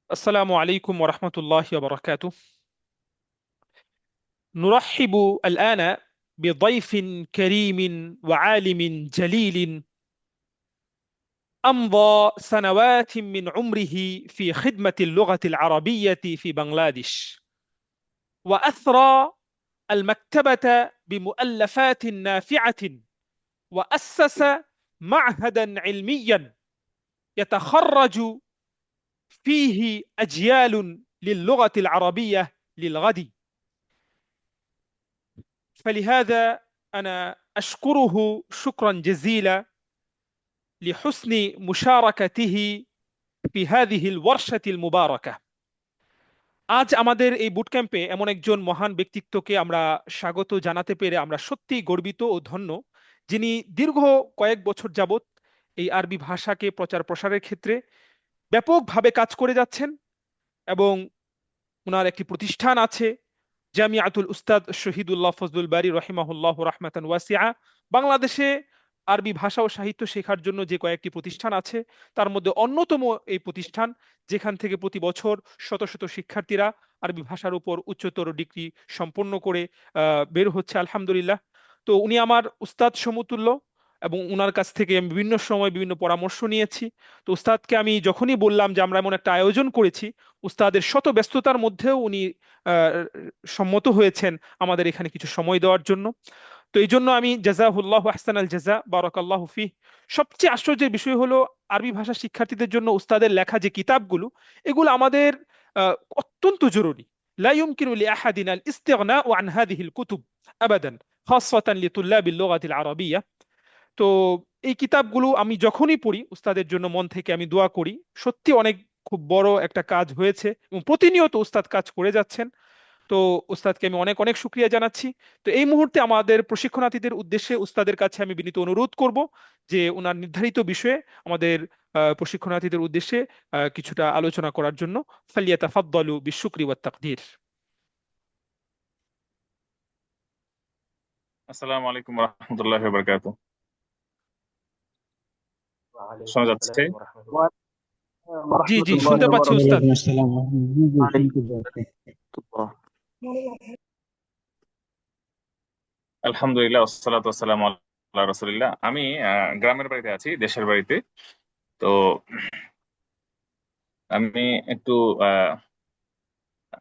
السلام عليكم ورحمة الله وبركاته. نرحب الآن بضيف كريم وعالم جليل أمضى سنوات من عمره في خدمة اللغة العربية في بنغلاديش، وأثرى المكتبة بمؤلفات نافعة، وأسس معهدا علميا يتخرج فيه أجيال للغة العربية للغد. فلهذا أنا أشكره شكرا جزيلا لحسن مشاركته في هذه الورشة المباركة। আজ আমাদের এই বুট ক্যাম্পে এমন একজন মহান ব্যক্তিত্বকে আমরা স্বাগত জানাতে পেরে আমরা সত্যি গর্বিত ও ধন্য, যিনি দীর্ঘ কয়েক বছর যাবত এই আরবি ভাষাকে প্রচার প্রসারের ক্ষেত্রে ব্যাপকভাবে কাজ করে যাচ্ছেন। এবং ওনার একটি প্রতিষ্ঠান আছে, জামিয়াতুল উস্তাদ শহীদুল্লাহ ফজলুল বারী রহিমাহুল্লাহ রাহমাতান ওয়াসিআ। বাংলাদেশে আরবি ভাষা ও সাহিত্য শেখার জন্য যে কয়েকটি প্রতিষ্ঠান আছে তার মধ্যে অন্যতম এই প্রতিষ্ঠান, যেখান থেকে প্রতি বছর শত শত শিক্ষার্থীরা আরবি ভাষার উপর উচ্চতর ডিগ্রি সম্পন্ন করে বের হচ্ছে, আলহামদুলিল্লাহ। তো উনি আমার উস্তাদ সমতুল্য, এবং উনার কাছ থেকে আমি বিভিন্ন সময় বিভিন্ন পরামর্শ নিয়েছি। তো উস্তাদকে আমি যখনই বললাম যে আমরা এমন একটা আয়োজন করেছি, উস্তাদের শত ব্যস্ততার মধ্যেও উনি আহ, সম্মত হয়েছেন আমাদের এখানে কিছু সময় দেওয়ার জন্য। তো এই জন্য আমি জাযাহুল্লাহ আহসান আল জাযা, বারাকাল্লাহু ফিহ। সবচেয়ে আশ্চর্যের বিষয় হলো আরবি ভাষা শিক্ষার্থীদের জন্য উস্তাদের লেখা যে কিতাবগুলো, এগুলো আমাদের অত্যন্ত জরুরি। لا يمكن لأحد الاستغناء عن هذه الكتب أبدا، خاصة لطلاب اللغة العربية। তো এই কিতাবগুলো আমি যখনই পড়ি উস্তাদের জন্য মন থেকে আমি দোয়া করি। সত্যি অনেক খুব বড় একটা কাজ হয়েছে এবং প্রতিনিয়ত উস্তাদ কাজ করে যাচ্ছেন। তো উস্তাদকে আমি অনেক অনেক শুক্রিয়া জানাচ্ছি। তো এই মুহূর্তে আমাদের প্রশিক্ষণার্থীদের উদ্দেশ্যে উস্তাদের কাছে আমি বিনীত অনুরোধ করব যে ওনার নির্ধারিত বিষয়ে আমাদের প্রশিক্ষণার্থীদের উদ্দেশ্যে কিছুটা আলোচনা করার জন্য। ফালিয়াতাফাদ্দালু বিশুকরি ওয়াত তাকদির। আসসালামু আলাইকুম রহমতুল্লাহ বারকাত। وعليكم শোনা যাচ্ছে? السلام ورحمة الله জি ورحمة জি, الله শুনতে পাচ্ছি উস্তাদ। وبركاته. ওয়ালাইকুম আসসালাম। জি জি, وعليكم শুনতে পাচ্ছি। السلام. আলহামদুলিল্লাহ, ওয়াসসালাতু ওয়াসসালামু আলা রাসূলিল্লাহ। আমি গ্রামের বাড়িতে আছি, দেশের বাড়িতে। তো আমি একটু আহ,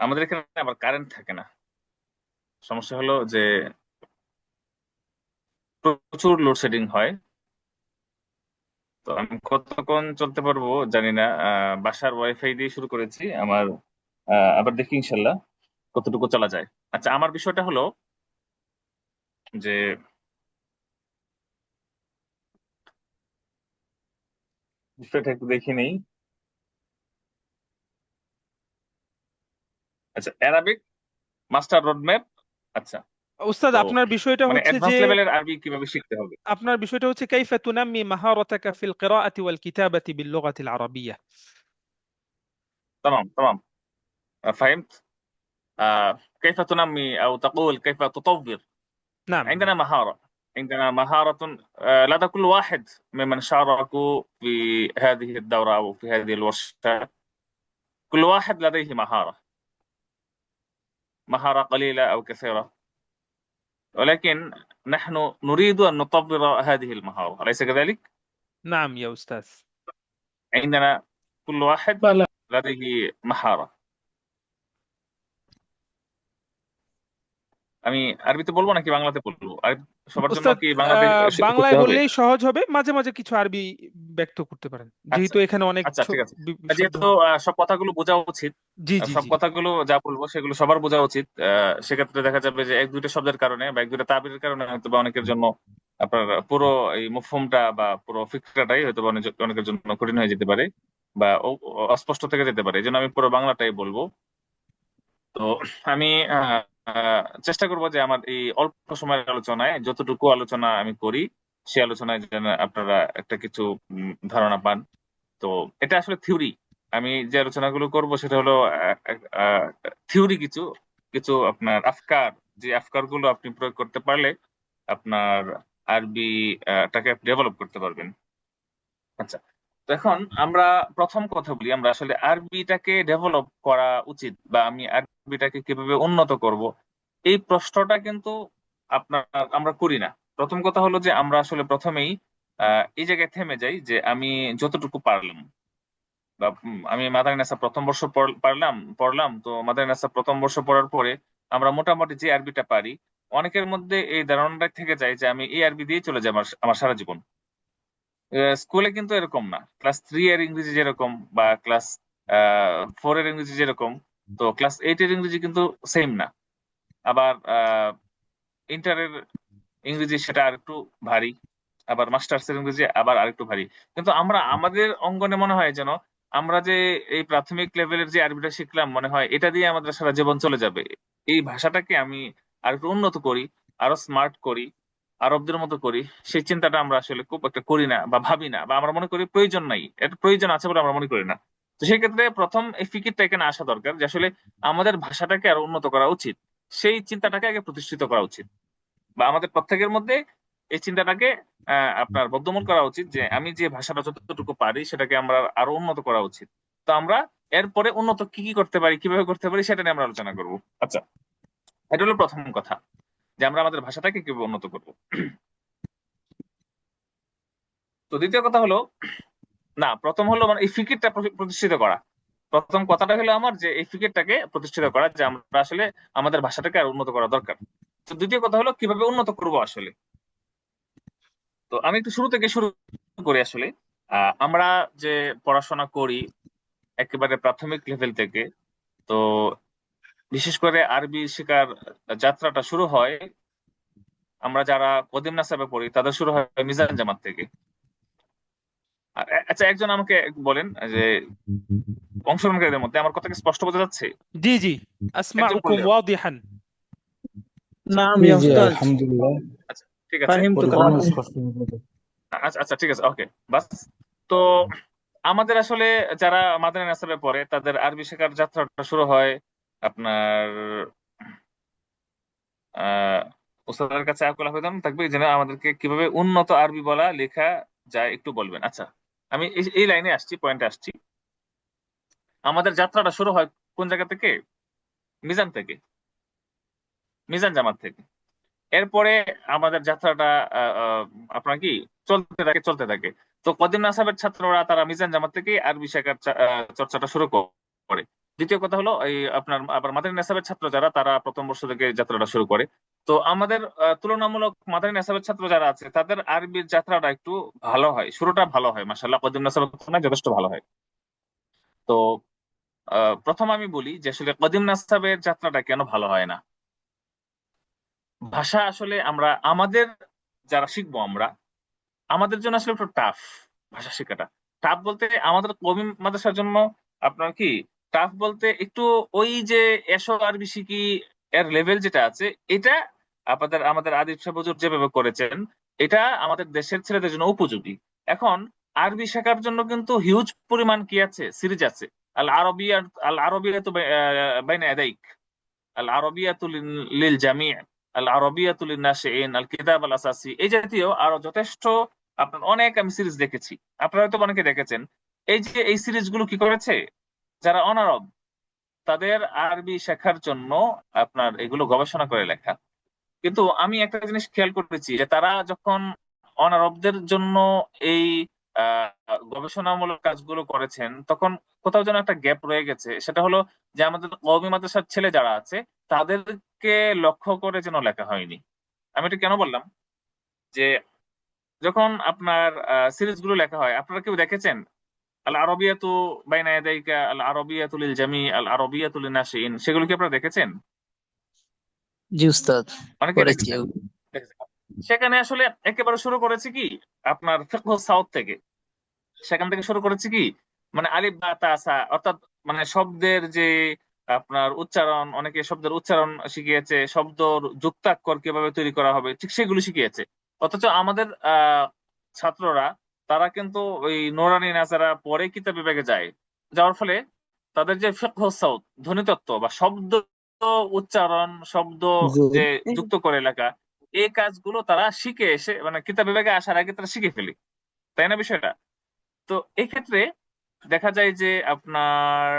আমাদের এখানে আবার কারেন্ট থাকে না। সমস্যা হলো যে প্রচুর লোডশেডিং হয়। তো আমি কতক্ষণ চলতে পারবো জানি না। বাসার ওয়াইফাই দিয়ে শুরু করেছি আমার। আবার দেখি ইনশাল্লাহ কতটুকু চলা যায়। আচ্ছা, আমার বিষয়টা হলো যে বিষয়টা একটু দেখে নেই। আচ্ছা, অ্যারাবিক মাস্টার রোডম্যাপ। আচ্ছা, উস্তাদ, তো আপনার বিষয়টা মানে হচ্ছে যে অ্যাডভান্স লেভেলের আরবি কিভাবে শিখতে হবে? আপনার বিষয়টা হচ্ছে কাইফা তুনাম্মি মাহারাতাকা ফিল কিরাআতি ওয়াল কিতাবাতি বিল লুগাতিল আরাবিয়্যা। تمام تمام. فهمت. كيف تنمي أو تقول كيف تطور؟ نعم عندنا نعم. مهارة، عندنا مهارة لدى كل واحد ممن شاركوا في هذه الدورة أو في هذه الورشة. كل واحد لديه مهارة، مهارة قليلة أو كثيرة، ولكن نحن نريد أن نطور هذه المهارة، أليس كذلك؟ نعم يا أستاذ. عندنا كل واحد বালা لديه مهارة. আমি আরবিতে বলবো নাকি বাংলাতে বলবো? সবার জন্য ওস্তাদ, কি বাংলাতে করতে বাংলায় হবে? বললেই সহজ হবে, মাঝে মাঝে কিছু আরবি ব্যক্ত করতে পারেন, আচ্ছা যেহেতু এখানে অনেক আচ্ছা, ঠিক আছে। শব্দ। যেহেতু সব কথাগুলো বোঝা উচিত, জি জি সব জি। কথাগুলো যা বলবো সেগুলো সবার বোঝা উচিত। সেক্ষেত্রে দেখা যাবে যে এক দুইটা শব্দের কারণে বা এক দুইটা তাবিরের কারণে হয়তো বা অনেকের জন্য আপনার পুরো এই মফহুমটা বা পুরো ফিকরাটাই হয়তো বা অনেকের জন্য কঠিন হয়ে যেতে পারে বা অস্পষ্ট থেকে যেতে পারে। এই জন্য আমি পুরো বাংলাটাই বলবো। তো আমি আহ, আহ, চেষ্টা করবো যে আমার এই অল্প সময়ের আলোচনায় যতটুকু আলোচনা আমি করি, সে আলোচনায় যেন আপনারা একটা কিছু ধারণা পান। তো এটা আসলে থিওরি। আমি যে আলোচনাগুলো করব সেটা হলো থিওরি কিছু কিছু আপনার আফকার, যে আফকার গুলো আপনি প্রয়োগ করতে পারলে আপনার আরবি টাকে ডেভেলপ করতে পারবেন। আচ্ছা, তো এখন আমরা প্রথম কথা বলি, আমরা আসলে আরবিটাকে ডেভেলপ করা উচিত বা আমি আরবিটাকে কিভাবে উন্নত করব, এই প্রশ্নটা কিন্তু আপনার আমরা করি না। প্রথম কথা হলো যে আমরা আসলে প্রথমেই এই জায়গায় থেমে যাই যে আমি যতটুকু পারলাম, বা আমি মাদারিনাসা প্রথম বর্ষ পড়লাম, তো মাদারিনাসা প্রথম বর্ষ পড়ার পরে আমরা মোটামুটি যে আরবিটা পারি, অনেকের মধ্যে এই ধারণাটা থেকে যায় যে আমি এই আরবি দিয়ে চলে যাই আমার আমার সারা জীবন। স্কুলে কিন্তু এরকম না। ক্লাস 3 এর ইংরেজি যেরকম বা ক্লাস 4 এর ইংরেজি যেরকম, তো ক্লাস 8 এর ইংরেজি কিন্তু সেম না। আবার ইন্টারের ইংরেজি সেটা আরেকটু ভারী, আবার মাস্টার্স এর ইংরেজি আবার আরেকটু ভারী। কিন্তু আমরা আমাদের অঙ্গনে মনে হয় যেন আমরা যে এই প্রাথমিক লেভেলের যে আরবিটা শিখলাম, মনে হয় এটা দিয়ে আমাদের সারা জীবন চলে যাবে। এই ভাষাটাকে আমি আরেকটু উন্নত করি, আরো স্মার্ট করি, আরবদের মতো করি, সেই চিন্তাটা আমরা আসলে খুব একটা করি না বা ভাবি না, বা আমরা মনে করি প্রয়োজন নাই, এটা প্রয়োজন আছে বলে আমরা মনে করি না। তো সেই ক্ষেত্রে প্রথম এই ফিকিরটা এখানে আসা দরকার যে আসলে আমাদের ভাষাটাকে আরো উন্নত করা উচিত, সেই চিন্তাটাকে আগে প্রতিষ্ঠিত করা উচিত, বা আমাদের প্রত্যেকের মধ্যে এই চিন্তাটাকে আপনার বদ্ধমূল করা উচিত যে আমি যে ভাষাটা যতটুকু পারি সেটাকে আমরা আরো উন্নত করা উচিত। তো আমরা এরপরে উন্নত কি কি করতে পারি, কিভাবে করতে পারি, সেটা নিয়ে আমরা আলোচনা করব। আচ্ছা, এটা হলো প্রথম কথা, যে আমরা আমাদের ভাষাটাকে কিভাবে উন্নত করব। তো দ্বিতীয় কথা হলো, না প্রথম হলো মানে এই ফিকিরটা প্রতিষ্ঠিত করা। প্রথম কথাটা হলো আমার যে এই ফিকিরটাকে প্রতিষ্ঠিত করা যে আমরা আসলে আমাদের ভাষাটাকে আর উন্নত করা দরকার। তো দ্বিতীয় কথা হলো কিভাবে উন্নত করব আসলে। তো আমি একটু শুরু থেকে শুরু করি আসলে। আমরা যে পড়াশোনা করি একেবারে প্রাথমিক লেভেল থেকে, তো বিশেষ করে আরবি শেখার যাত্রাটা শুরু হয়, আমরা যারা কদিম নাসাবে পড়ি তাদের শুরু হয় মিজান জামাত থেকে। আর আচ্ছা, একজন আমাকে বলেন যে অংশগ্রহণকারীদের মধ্যে আমার কথা কি স্পষ্ট বোঝা যাচ্ছে? জি জি, একজন أسمعكم বললে। واضحا. نعم জি يا জি أستاذ আলহামদুলিল্লাহ, আচ্ছা, ঠিক আছে। فهمتك পরিপূর্ণ الآن স্পষ্ট হয়ে গেছে। আচ্ছা আচ্ছা, ঠিক আছে, ওকে, বাস। তো আমাদের আসলে যারা মাদানী নাসাবে পড়ে তাদের আরবি শেখার যাত্রাটা শুরু হয় আপনার আহ ওস্তাদের কাছে আকুল আবেদন থাকবে যেন আমাদেরকে কিভাবে উন্নত আরবি বলা লেখা যায় একটু বলবেন। আচ্ছা, আমি এই লাইনে আসছি, পয়েন্টে আসছি। আমাদের যাত্রাটা শুরু হয় কোন জায়গা থেকে? মিজান থেকে, মিজান জামাত থেকে। এরপরে আমাদের যাত্রাটা আহ, আহ, আপনার কি চলতে থাকে। তো কদিম নাসাবের ছাত্ররা তারা মিজান জামাত থেকে আরবি শেখার চর্চাটা শুরু করে। দ্বিতীয় কথা হলো এই আপনার আবার মাদানী নাসাবের ছাত্র যারা, তারা প্রথম বর্ষ থেকে যাত্রাটা শুরু করে। তো আমাদের তুলনামূলক মাদানী নাসাবের ছাত্র যারা আছে তাদের আরবির যাত্রাটা একটু ভালো হয়, শুরুটা ভালো হয়, মাশাআল্লাহ কদিম নাসাবের তুলনায় যথেষ্ট ভালো হয়। তো প্রথম আমি বলি যে আসলে কদিম নাসাবের যাত্রাটা কেন ভালো হয় না। ভাষা আসলে আমরা আমাদের যারা শিখবো আমরা, আমাদের জন্য আসলে একটু টাফ ভাষা শেখাটা। টাফ বলতে আমাদের কওমি মাদ্রাসার জন্য আপনার কি টাফ বলতে একটু ওই যে এসো আরবি শিখি এর লেভেল যেটা আছে, এটা আমাদের আদিব শাহ হুজুর যেভাবে করেছেন, এটা আমাদের দেশের ছেলেদের জন্য উপযোগী। এখন আরবি শেখার জন্য কিন্তু হিউজ পরিমাণ কি আছে, সিরিজ আছে। আল আরবিয়া তো বাইনা ইয়াদাইক, আল আরবিয়াতু লিল জামি', আল আরবিয়াতু লিন নাশিইন, আল কিতাব আল আসাসি, এই জাতীয় আরো যথেষ্ট আপনার অনেক আমি সিরিজ দেখেছি। আপনারা হয়তো অনেকে দেখেছেন। এই যে এই সিরিজগুলো কি করেছে, যারা অনারব তাদের আরবি শেখার জন্য আপনার এগুলো গবেষণা করে লেখা। কিন্তু আমি একটা জিনিস খেয়াল করেছি যে তারা যখন অনারবদের জন্য এই গবেষণামূলক কাজগুলো করেছেন, তখন কোথাও যেন একটা গ্যাপ রয়ে গেছে। সেটা হলো যে আমাদের কওমি মাদ্রাসার ছেলে যারা আছে তাদেরকে লক্ষ্য করে যেন লেখা হয়নি। আমি এটা কেন বললাম, যে যখন আপনার সিরিজগুলো লেখা হয়, আপনারা কেউ দেখেছেন আল আরবিয়াতু বাইনা ইয়াদাইকা, আল আরবিয়াতু লিল জামি, আল আরবিয়াতু লিন নাশিইন, সেগুলো কি আপনারা দেখেছেন? জি উস্তাদ অনেকেই করেছি দেখেছেন। সেখানে আসলে একেবারে শুরু করেছে কি আপনার ফিকহ সাউথ থেকে, সেখান থেকে শুরু করেছে কি মানে আলিফ বা তা সা, অর্থাৎ মানে শব্দের যে আপনার উচ্চারণ, অনেকে শব্দের উচ্চারণ শিখিয়েছে, শব্দ যুক্তাক্ষর কিভাবে তৈরি করা হবে ঠিক সেগুলো শিখিয়েছে। অথচ আমাদের ছাত্ররা তারা কিন্তু ওই নোরানি নাজারা পরে কিতাব বিভাগে যায়, যাওয়ার ফলে তাদের যে ফিকহ সাউথ ধ্বনিতত্ত্ব বা শব্দ উচ্চারণ, শব্দ জি যে যুক্ত করে লেখা, এই কাজগুলো তারা শিখে এসে মানে কিতাব বিভাগে আসার আগে তারা শিখে ফেলে। তাই না বিষয়টা? তো এক্ষেত্রে দেখা যায় যে আপনার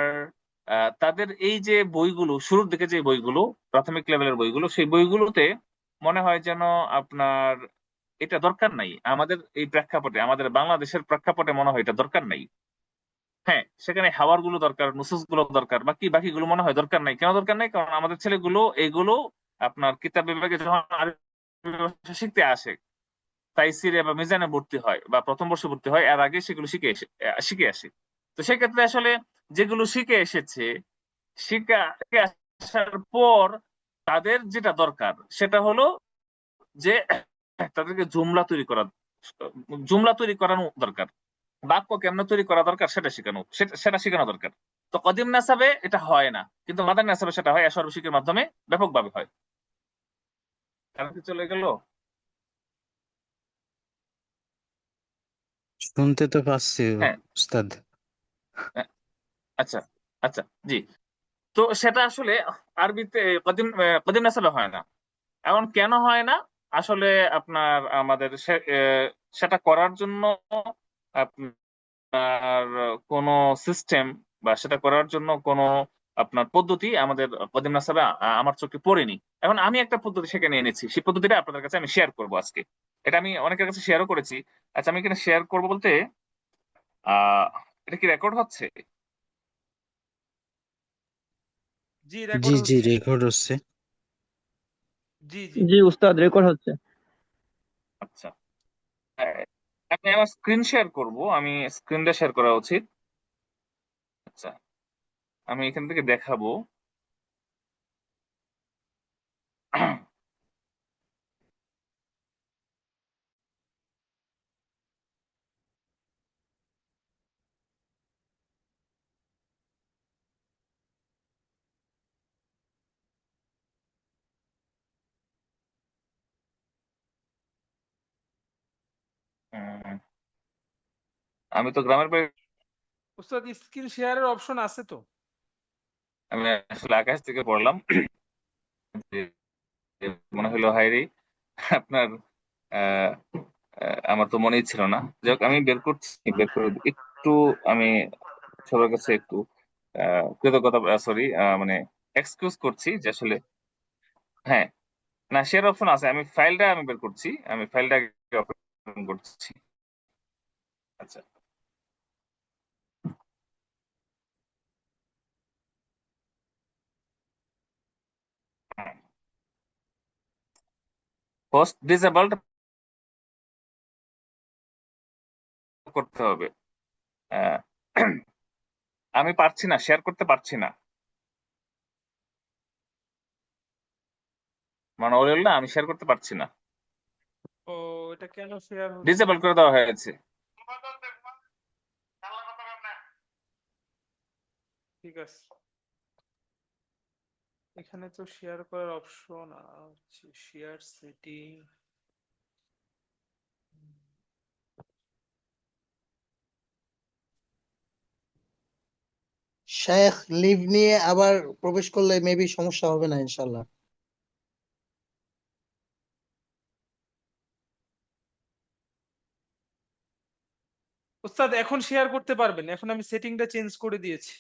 তাদের এই যে বইগুলো, শুরুর দিকে যে বইগুলো, প্রাথমিক লেভেলের বইগুলো, সেই বইগুলোতে মনে হয় যেন আপনার এটা দরকার নাই। আমাদের এই প্রেক্ষাপটে, আমাদের বাংলাদেশের প্রেক্ষাপটে মনে হয় এটা দরকার নাই। হ্যাঁ, সেখানে হাওয়ার গুলো দরকার, নুসুস গুলো দরকার, বাকিগুলো মনে হয় দরকার নাই। কেন দরকার নাই? কারণ আমাদের ছেলেগুলো এগুলো আপনার কিতাব বিভাগে যখন আরবি ভাষা শিখতে আসে, তাইসিরে বা মিজানে ভর্তি হয় বা প্রথম বর্ষে ভর্তি হয়, এর আগে সেগুলো শিখে আসে। তো সেক্ষেত্রে আসলে যেগুলো শিখে এসেছে, শিখে আসার পর তাদের যেটা দরকার সেটা হলো যে তাদেরকে জুমলা তৈরি করানো দরকার। বাক্য কেমনে তৈরি করা দরকার সেটা শেখানো দরকার। তো কদিম নাসাবে এটা হয় না, কিন্তু মাদার নাসাবে সেটা হয়, সর্বশিক্ষার মাধ্যমে ব্যাপকভাবে হয়। কারণ কি চলে গেল? শুনতে তো পাচ্ছি হ্যাঁ, উস্তাদ। হ্যাঁ, আচ্ছা, আচ্ছা, জি। তো সেটা আসলে আরবিতে কদিম নাসাবে হয় না। এখন কেন হয় না? আসলে আপনার আমাদের সেটা করার জন্য আপনার কোনো সিস্টেম বা সেটা করার জন্য কোনো আপনার পদ্ধতি আমাদের কদিম নাসাবে আমার চোখে পড়েনি। এখন আমি একটা পদ্ধতি সেখানে এনেছি, সেই পদ্ধতিটা আপনাদের কাছে আমি শেয়ার করবো আজকে। এটা আমি অনেকের কাছে শেয়ারও করেছি। আচ্ছা, আমি এখানে শেয়ার করবো বলতে আহ এটা কি রেকর্ড হচ্ছে? জি, জি রেকর্ড জি, হচ্ছে। রেকর্ড হচ্ছে। জি জি। জি উস্তাদ, রেকর্ড হচ্ছে। আচ্ছা, হ্যাঁ, আমি আমার স্ক্রিন শেয়ার করব, আমি স্ক্রিনটা শেয়ার করা উচিত। আচ্ছা, আমি এখান থেকে দেখাবো। উম, আমি তো গ্রামের বাড়ি। উস্তাদ, স্ক্রিন শেয়ারের অপশন আছে তো? আমি আসলে আকাশ থেকে পড়লাম যে মনে হলো হাইরে আপনার আহ, আমার তো মনেই ছিল না। যাই হোক, আমি বের করছি, বের করে একটু আমি সবার কাছে একটু কৃতজ্ঞতা, সরি, মানে এক্সকিউজ করছি যে আসলে হ্যাঁ, না, শেয়ার অপশন আছে। আমি বের করছি, আমি ফাইলটা ওপেন করছি। আচ্ছা, হোস্ট ডিসেবলড করতে হবে। আহ, আমি পারছি না, শেয়ার করতে পারছি না। মানে ওই না, আমি শেয়ার করতে পারছি না, ও, এটা কেন শেয়ার হচ্ছে ডিসেবল না? করে দেওয়া হয়েছে। ঠিক আছে, এখানে তো শেয়ার করার অপশন আছে, শেয়ার সেটিং। শেখ লিভ নিয়ে আবার প্রবেশ করলে মেবি সমস্যা হবে না ইনশাল্লাহ। উস্তাদ, এখন শেয়ার করতে পারবেন, এখন আমি সেটিংটা চেঞ্জ করে দিয়েছি।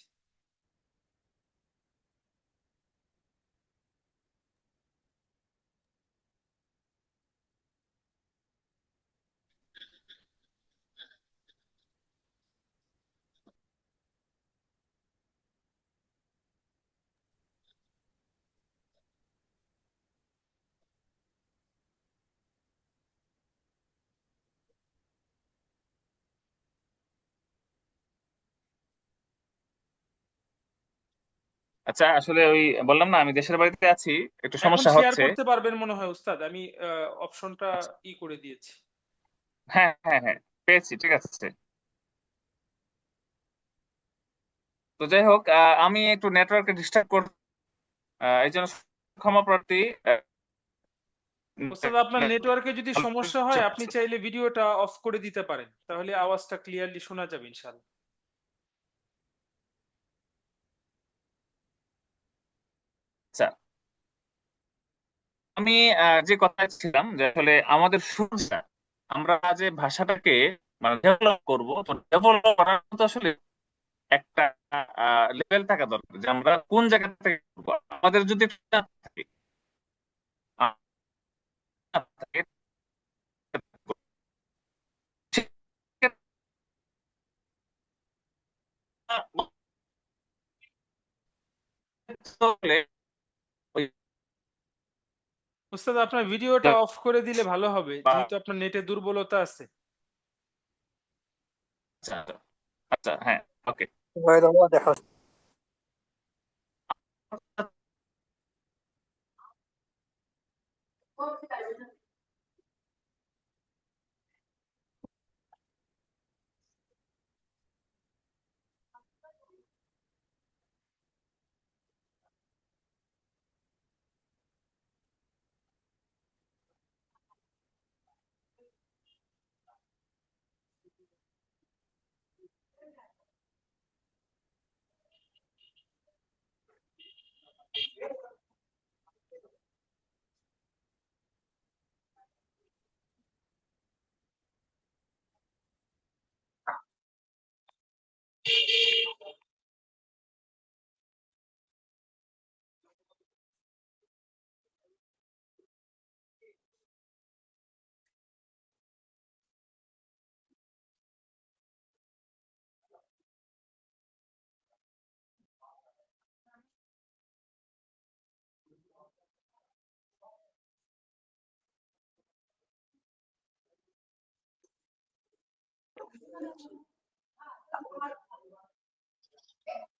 আচ্ছা, আসলে ওই বললাম না, আমি দেশের বাড়িতে আছি, একটু এখন সমস্যা শেয়ার হচ্ছে। করতে পারবেন মনে হয় উস্তাদ, আমি অপশনটা আচ্ছা, করে দিয়েছি। হ্যাঁ হ্যাঁ হ্যাঁ, পেয়েছি, ঠিক আছে। তো যাই হোক, আমি একটু নেটওয়ার্কে ডিস্টার্ব কর, এই জন্য ক্ষমা প্রার্থী। উস্তাদ, আপনার নেটওয়ার্কে যদি সমস্যা হয় আপনি চাইলে ভিডিওটা অফ করে দিতে পারেন, তাহলে আওয়াজটা ক্লিয়ারলি শোনা যাবে ইনশাআল্লাহ। আচ্ছা, আমি যে কথা ছিলাম যে আসলে আমাদের শুরুটা, আমরা যে ভাষাটাকে মানে ডেভেলপ করব, তো ডেভেলপ করার তো আসলে একটা লেভেল থাকা দরকার যে আমরা কোন জায়গা থেকে করবো। আমাদের যদি এটা না থাকে, না থাকে, সেক্ষেত্রে হলে ওই উস্তাদ আপনার ভিডিওটা অফ করে দিলে ভালো হবে, যেহেতু আপনার নেটে দুর্বলতা আছে। আচ্ছা আচ্ছা, হ্যাঁ, ওকে। দেখা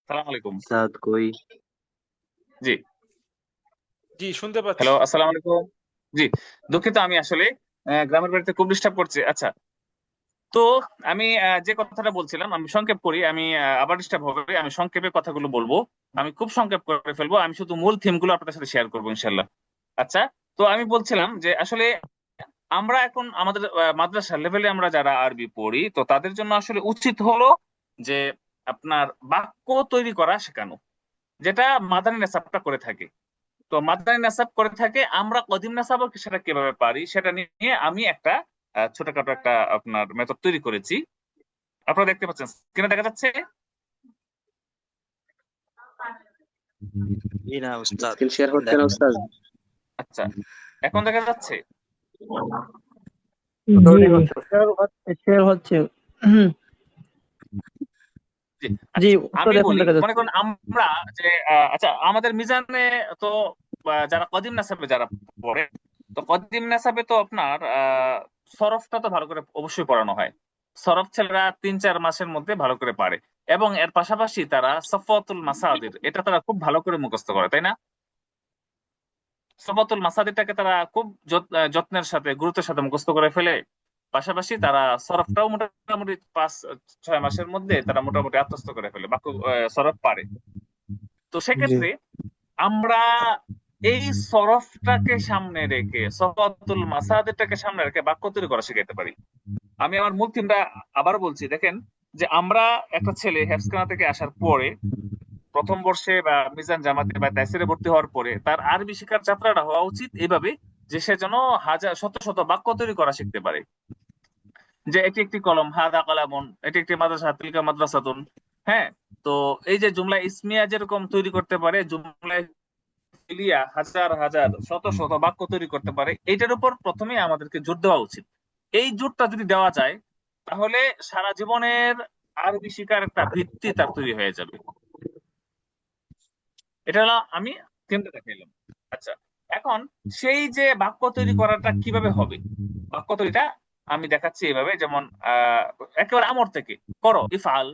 সালাম আলাইকুম। সাদ কই? জি, জি শুনতে পাচ্ছি। হ্যালো, আসসালামু আলাইকুম। জি, দুঃখিত, আমি আসলে গ্রামের বাড়িতে খুব ডিস্টার্ব করছি। আচ্ছা, তো আমি যে কথাটা বলছিলাম আমি সংক্ষেপ করি, আমি আবার ডিস্টার্ব হবে, আমি সংক্ষেপে কথাগুলো বলবো, আমি খুব সংক্ষেপ করে ফেলবো, আমি শুধু মূল থিমগুলো আপনাদের সাথে শেয়ার করবো ইনশাল্লাহ। আচ্ছা, তো আমি বলছিলাম যে আসলে আমরা এখন আমাদের মাদ্রাসা লেভেলে আমরা যারা আরবি পড়ি, তো তাদের জন্য আসলে উচিত হলো যে আপনার বাক্য তৈরি করা শেখানো, যেটা মাদানী নেসাবটা করে থাকে। তো মাদ্রানী নাসাব করে থাকে, আমরা কদিম নাসাব সেটা কিভাবে পারি সেটা নিয়ে আমি একটা ছোটখাটো একটা আপনার মেথড তৈরি করেছি। আপনারা দেখতে পাচ্ছেন, স্ক্রিনে দেখা যাচ্ছে? জি না উস্তাদ, স্ক্রিন শেয়ার হচ্ছে না উস্তাদ? আচ্ছা, এখন দেখা যাচ্ছে? লোডিং হচ্ছে। শেয়ার হচ্ছে। জি, জি আচ্ছা, উস্তাদ, আমি এখন বলি, দেখা মনে যাচ্ছে। করুন আমরা যে আচ্ছা, আমাদের মিজানে তো যারা কদিম নাসাবে যারা পড়ে, তো কদিম নাসাবে তো আপনার সরফটা তো ভালো করে অবশ্যই পড়ানো হয়। সরফ ছেলেরা 3-4 মাসের মধ্যে ভালো করে পারে, এবং এর পাশাপাশি তারা সফওয়াতুল মাসাদির এটা তারা খুব ভালো করে মুখস্থ করে, তাই না? সফওয়াতুল মাসাদিরটাকে তারা খুব যত্নের সাথে গুরুত্বের সাথে মুখস্থ করে ফেলে। পাশাপাশি তারা সরফটাও মোটামুটি 5-6 মাসের মধ্যে তারা মোটামুটি আত্মস্থ করে ফেলে, বাক্য সরফ পারে। তো জি সেক্ষেত্রে আমরা এই সরফটাকে সামনে রেখে, সফওয়াতুল মাসাদিরটাকে সামনে রেখে বাক্য তৈরি করা শিখাইতে পারি। আমি আমার মূল থিমটা আবার বলছি, দেখেন যে আমরা একটা ছেলে হেফজখানা থেকে আসার পরে প্রথম বর্ষে বা মিজান জামাতে বা তাইসিরে ভর্তি হওয়ার পরে তার আরবি শিক্ষার যাত্রাটা হওয়া উচিত এইভাবে যে সে যেন হাজার শত শত বাক্য তৈরি করা শিখতে পারে। যে এটি একটি কলম, হাদা কলামুন, এটি একটি মাদ্রাসা, তিলকা মাদ্রাসাতুন। হ্যাঁ, তো এই যে জুমলা ইসমিয়া যেরকম তৈরি করতে পারে, জুমলা ফিলিয়া হাজার হাজার শত শত বাক্য তৈরি করতে পারে, এইটার উপর প্রথমে আমাদেরকে জোর দেওয়া উচিত। এই জোরটা যদি দেওয়া যায়, তাহলে সারা জীবনের আরবি শিখার একটা ভিত্তি তার তৈরি হয়ে যাবে। এটা হলো আমি চিন্তা দেখাইলাম। আচ্ছা, এখন সেই যে বাক্য তৈরি করাটা কিভাবে হবে, বাক্য তৈরিটা আমি দেখাচ্ছি এভাবে, যেমন একেবারে আমর থেকে করো, ইফআল,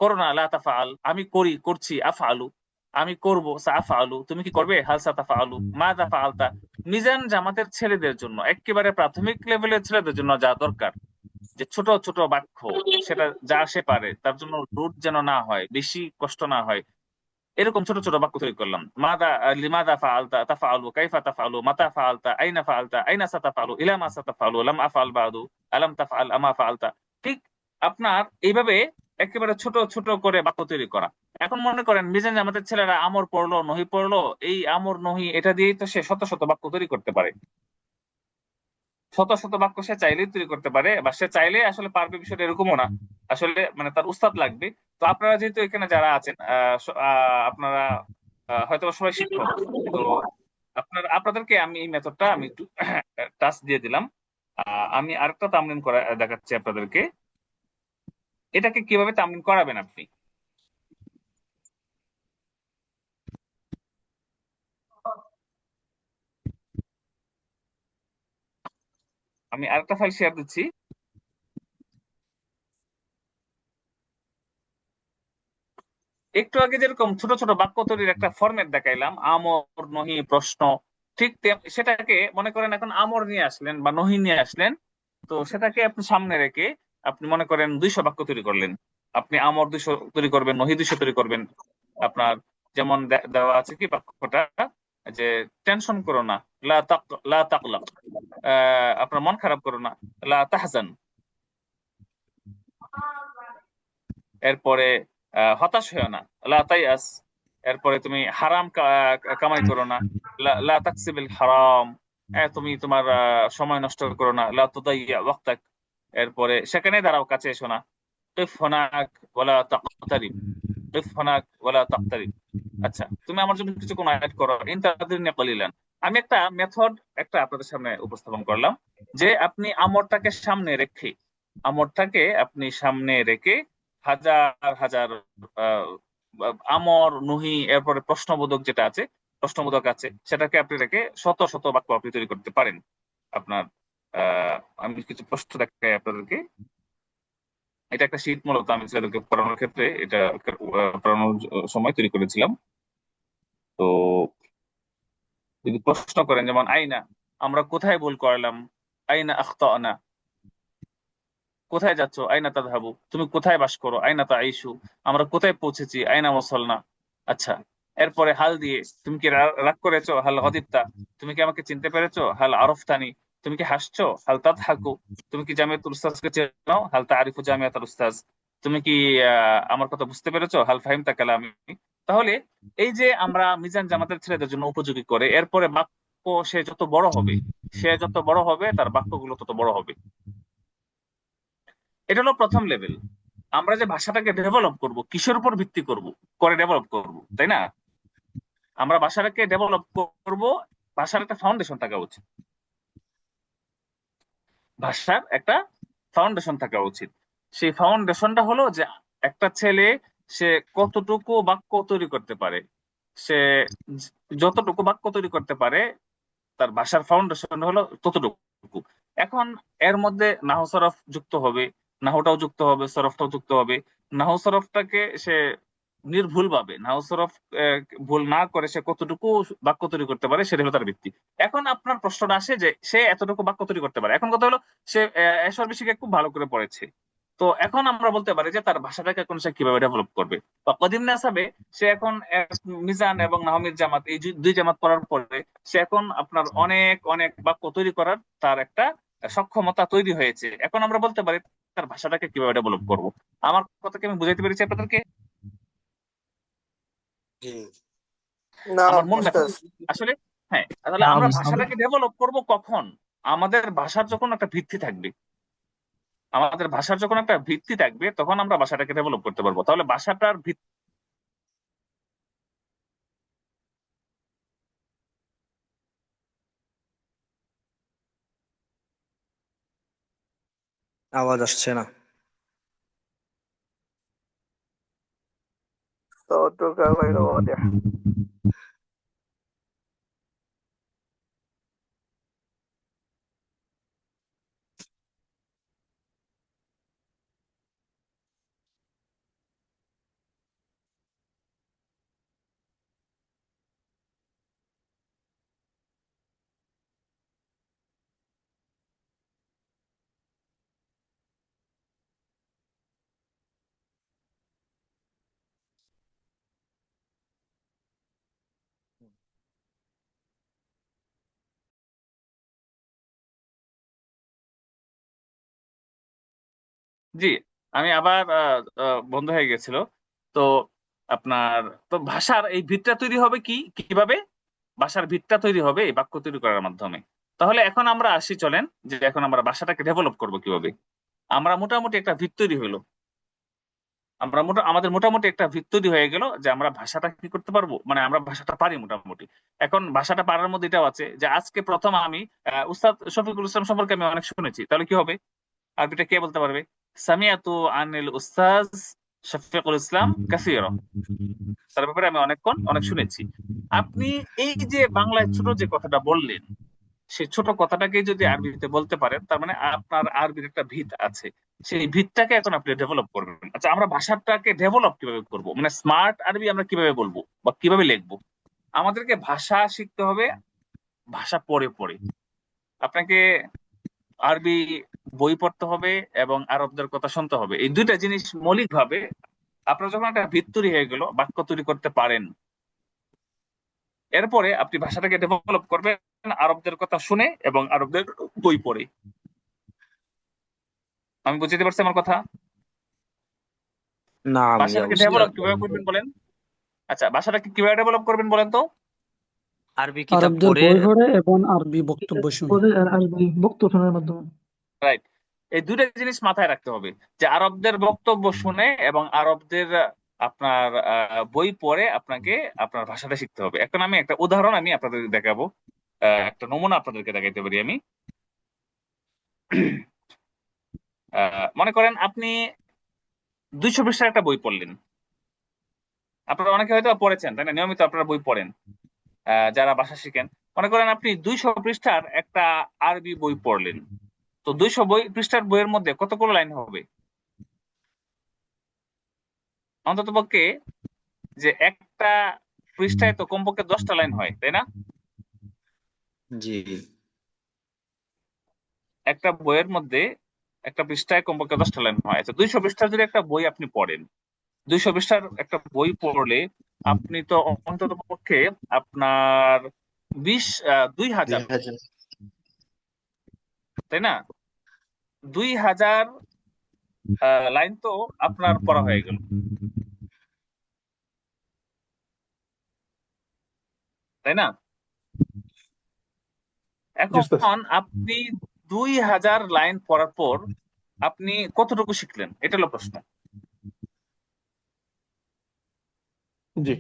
করো না, লা তাফআল, আমি করি, করছি, আফআলু, আমি করব, সাআফআলু, তুমি কি করবে, হাল সাতাফআলু, মাযা ফাআলতা। মিজান জামাতের ছেলেদের জন্য, একেবারে প্রাথমিক লেভেলের ছেলেদের জন্য যা দরকার, যে ছোট ছোট বাক্য, সেটা যা সে পারে, তার জন্য রুট যেন না হয়, বেশি কষ্ট না হয়, এরকম ছোট ছোট বাক্য তৈরি করলাম। মাদা, লিমাদা ফাআলতা, তাফআলু, কাইফা তাফআলু, মাতা ফাআলতা, আইনা সাতাফআলু, ইলা মা সাতাফআলু, লাম আফআল বাদু, আলাম তাফআল, আমা ফাআলতা। ঠিক আপনার এইভাবে একেবারে ছোট ছোট করে বাক্য তৈরি করা। এখন মনে করেন মিজান আমাদের ছেলেরা আমর পড়লো, নহি পড়লো, এই আমর নহি এটা দিয়েই তো সে শত শত বাক্য তৈরি করতে পারে। শত শত বাক্য সে চাইলেই তৈরি করতে পারে, বা সে চাইলে আসলে পারবে, বিষয়টা এরকমও না। আসলে মানে তার উস্তাদ লাগবে। তো আপনারা যেহেতু এখানে যারা আছেন, আপনারা হয়তো সবাই শিক্ষক, তো আপনাদেরকে আমি এই মেথডটা আমি একটু টাচ দিয়ে দিলাম। আমি আরেকটা তামরিন করা দেখাচ্ছি আপনাদেরকে। এটাকে কিভাবে তামরিন করাবেন আপনি। আমি আরেকটা ফাইল শেয়ার দিচ্ছি। একটু আগে যেরকম ছোট ছোট বাক্য তৈরির একটা ফরম্যাট দেখাইলাম, আমর, নহি, প্রশ্ন, ঠিক সেটাকে মনে করেন এখন আমর নিয়ে আসলেন বা নহি নিয়ে আসলেন। তো সেটাকে আপনি সামনে রেখে আপনি মনে করেন 200 বাক্য তৈরি করলেন। আপনি আমর 200 তৈরি করবেন, নহি 200 তৈরি করবেন। আপনার যেমন দেওয়া আছে কি বাক্যটা, যে টেনশন করো না, লা তাকলাক, আপনার মন খারাপ করো না, লা তাহজান। এরপরে হতাশ হয়েও না, লা তাইয়াস। এরপরে তুমি হারাম কামাই করো না, লা তাকসিবিল হারাম। তুমি তোমার সময় নষ্ট করো না, লা তুদাইয়া ওয়াক্তাক। এরপরে সেখানে দাঁড়াও, কাছে এসো না, কিফ হুনাক ওয়ালা তাকতারিব, কিফ হুনাক ওয়ালা তাকতারিব। আচ্ছা, তুমি আমার জন্য কিছুক্ষণ ওয়েট করো, ইনতাযিরনি কলিলান। আমি একটা মেথড আপনাদের সামনে উপস্থাপন করলাম, যে আপনি আপনি সামনে রেখে হাজার হাজার আহ, আমর, নুহি, এরপরে প্রশ্নবোধক যেটা আছে, প্রশ্নবোধক আছে, সেটাকে আপনি রেখে শত শত বাক্য আপনি তৈরি করতে পারেন। আপনার আমি কিছু প্রশ্ন দেখাই আপনাদেরকে। এটা একটা শীট, মূলত আমি ছেলেদেরকে পড়ানোর ক্ষেত্রে এটা পড়ানোর সময় তৈরি করেছিলাম। তো যদি প্রশ্ন করেন, যেমন আইনা, আমরা কোথায় ভুল করলাম, আইনা আখতানা, কোথায় যাচ্ছ, আইনা তাযহাবু, তুমি কোথায় বাস করো, আইনা তাঈশু, আমরা কোথায় পৌঁছেছি, আইনা ওয়াসালনা। আচ্ছা, এরপরে হাল দিয়ে, তুমি কি রাগ করেছো, হাল গদিবতা, তুমি কি আমাকে চিনতে পেরেছো, হাল আরফতানি, তুমি কি হাসছো, হাল তাদহাকু, তুমি কি জামিয়াতুল উস্তাজকে চেনো, হাল তারিফু জামিয়াতুল উস্তাজ, তুমি কি আমার কথা বুঝতে পেরেছো, হাল ফাহিমতা কালামি। তাহলে এই যে আমরা মিজান জামাতের ছেলেদের জন্য উপযোগী করে, এরপরে বাক্য সে যত বড় হবে তার বাক্যগুলো তত বড় হবে। এটা হলো প্রথম লেভেল। আমরা যে ভাষাটাকে ডেভেলপ করব, কিসের উপর ভিত্তি করে ডেভেলপ করব, তাই না? আমরা ভাষাটাকে ডেভেলপ করব, ভাষার একটা ফাউন্ডেশন থাকা উচিত। ভাষার একটা ফাউন্ডেশন থাকা উচিত। সেই ফাউন্ডেশনটা হলো যে একটা ছেলে সে কতটুকু বাক্য তৈরি করতে পারে। সে যতটুকু বাক্য তৈরি করতে পারে, তার ভাষার ফাউন্ডেশন হলো ততটুকু। এখন এর মধ্যে নাহু সরফ যুক্ত হবে, নাহুটাও যুক্ত হবে, সরফটাও যুক্ত হবে। নাহু সরফটাকে সে নির্ভুল ভাবে, নাহু সরফ ভুল না করে সে কতটুকু বাক্য তৈরি করতে পারে, সেটা হলো তার ভিত্তি। এখন আপনার প্রশ্নটা আসে যে সে এতটুকু বাক্য তৈরি করতে পারে, এখন কথা হলো সে এসর বিশিকে খুব ভালো করে পড়েছে। তো এখন আমরা বলতে পারি যে তার ভাষাটাকে এখন সে কিভাবে ডেভেলপ করবে। বা কদিম নাসাবে, সে এখন মিজান এবং নাহমির জামাত, এই দুই জামাত পড়ার পরে সে এখন আপনার অনেক অনেক বাক্য তৈরি করার তার একটা সক্ষমতা তৈরি হয়েছে। এখন আমরা বলতে পারি তার ভাষাটাকে কিভাবে ডেভেলপ করব। আমার কথাকে আমি বুঝাইতে পেরেছি আপনাদেরকে? জি। না আমার মূল মেথড উস্তাদ। আসলে, হ্যাঁ, তাহলে আমরা ভাষাটাকে ডেভেলপ করব কখন? আমাদের ভাষার যখন একটা ভিত্তি থাকবে, তখন আমরা ভাষাটাকে ডেভেলপ করতে পারবো। তাহলে ভাষাটার ভিত্তি আওয়াজ আসছে না। صوتك غير واضح. জি, আমি আবার বন্ধ হয়ে গেছিল। তো আপনার, তো ভাষার এই ভিতটা তৈরি হবে কিভাবে? ভাষার ভিতটা তৈরি হবে এই বাক্য তৈরি করার মাধ্যমে। তাহলে এখন আমরা আসি, চলেন যে এখন আমরা ভাষাটাকে ডেভেলপ করব কিভাবে। আমরা মোটামুটি একটা ভিত তৈরি হলো, আমাদের মোটামুটি একটা ভিত তৈরি হয়ে গেল যে আমরা ভাষাটা কি করতে পারবো, মানে আমরা ভাষাটা পারি মোটামুটি। এখন ভাষাটা পারার মধ্যে এটাও আছে যে আজকে প্রথম আমি উস্তাদ শফিকুল ইসলাম সম্পর্কে আমি অনেক শুনেছি, তাহলে কি হবে? আরবিটা কে বলতে পারবে? সামিয়াতু আনিল উস্তাজ শফিকুল ইসলাম কাসীরা, তার ব্যাপারে আমি অনেক শুনেছি। আপনি এই যে বাংলায় ছোট যে কথাটা বললেন, সেই ছোট কথাটাকে যদি আরবিতে বলতে পারেন, তার মানে আপনার আরবির একটা ভিত আছে। সেই ভিতটাকে এখন আপনি ডেভেলপ করবেন। আচ্ছা, আমরা ভাষাটাকে ডেভেলপ কিভাবে করব, মানে স্মার্ট আরবি আমরা কিভাবে বলবো বা কিভাবে লিখবো? আমাদেরকে ভাষা শিখতে হবে, ভাষা পড়ে পড়ে। আপনাকে আরবি বই পড়তে হবে এবং আরবদের কথা শুনতে হবে। এই দুইটা জিনিস মৌলিক ভাবে আপনার যখন একটা ভিত তৈরি হয়ে গেল, বাক্য তৈরি করতে পারেন, এরপরে আপনি ভাষাটাকে ডেভেলপ করবেন আরবদের কথা শুনে এবং আরবদের বই পড়ে। আমি বুঝতে পারছি আমার কথা? নাম ইয়া ভাষাটাকে উস্তাদ। ডেভেলপ কিভাবে করবেন বলেন? আচ্ছা, ভাষাটাকে কিভাবে ডেভেলপ করবেন বলেন তো? আরবি কিতাব আরবদের পড়ে। বই পড়ে এবং আরবি বক্তব্য শুনে। পরে আর আরবি বক্তব্যের মাধ্যমে। রাইট। এই দুইটা জিনিস মাথায় রাখতে হবে, যে আরবদের বক্তব্য শুনে এবং আরবদের আপনার বই পড়ে আপনাকে আপনার ভাষাটা শিখতে হবে। এখন আমি একটা উদাহরণ আমি আপনাদের দেখাবো, একটা নমুনা আপনাদেরকে দেখাইতে পারি আমি। মনে করেন আপনি 200 পৃষ্ঠার একটা বই পড়লেন। আপনারা অনেকে হয়তো পড়েছেন, তাই না? নিয়মিত আপনারা বই পড়েন যারা ভাষা শিখেন। মনে করেন আপনি 200 পৃষ্ঠার একটা আরবি বই পড়লেন। তো 200 পৃষ্ঠার বইয়ের মধ্যে কতগুলো লাইন হবে? অন্তত পক্ষে যে একটা পৃষ্ঠায় তো কমপক্ষে 10টা লাইন হয়, তাই না? জি। একটা বইয়ের মধ্যে একটা পৃষ্ঠায় কমপক্ষে 10টা লাইন হয়। আচ্ছা, 200 পৃষ্ঠার যদি একটা বই আপনি পড়েন, 200 পৃষ্ঠার একটা বই পড়লে আপনি তো অন্তত পক্ষে আপনার 2000, 2000। তাই না? 2000 লাইন তো আপনার পড়া হয়ে গেল, তাই না? এখন আপনি 2000 লাইন পড়ার পর আপনি কতটুকু শিখলেন, এটা হলো প্রশ্ন। জি।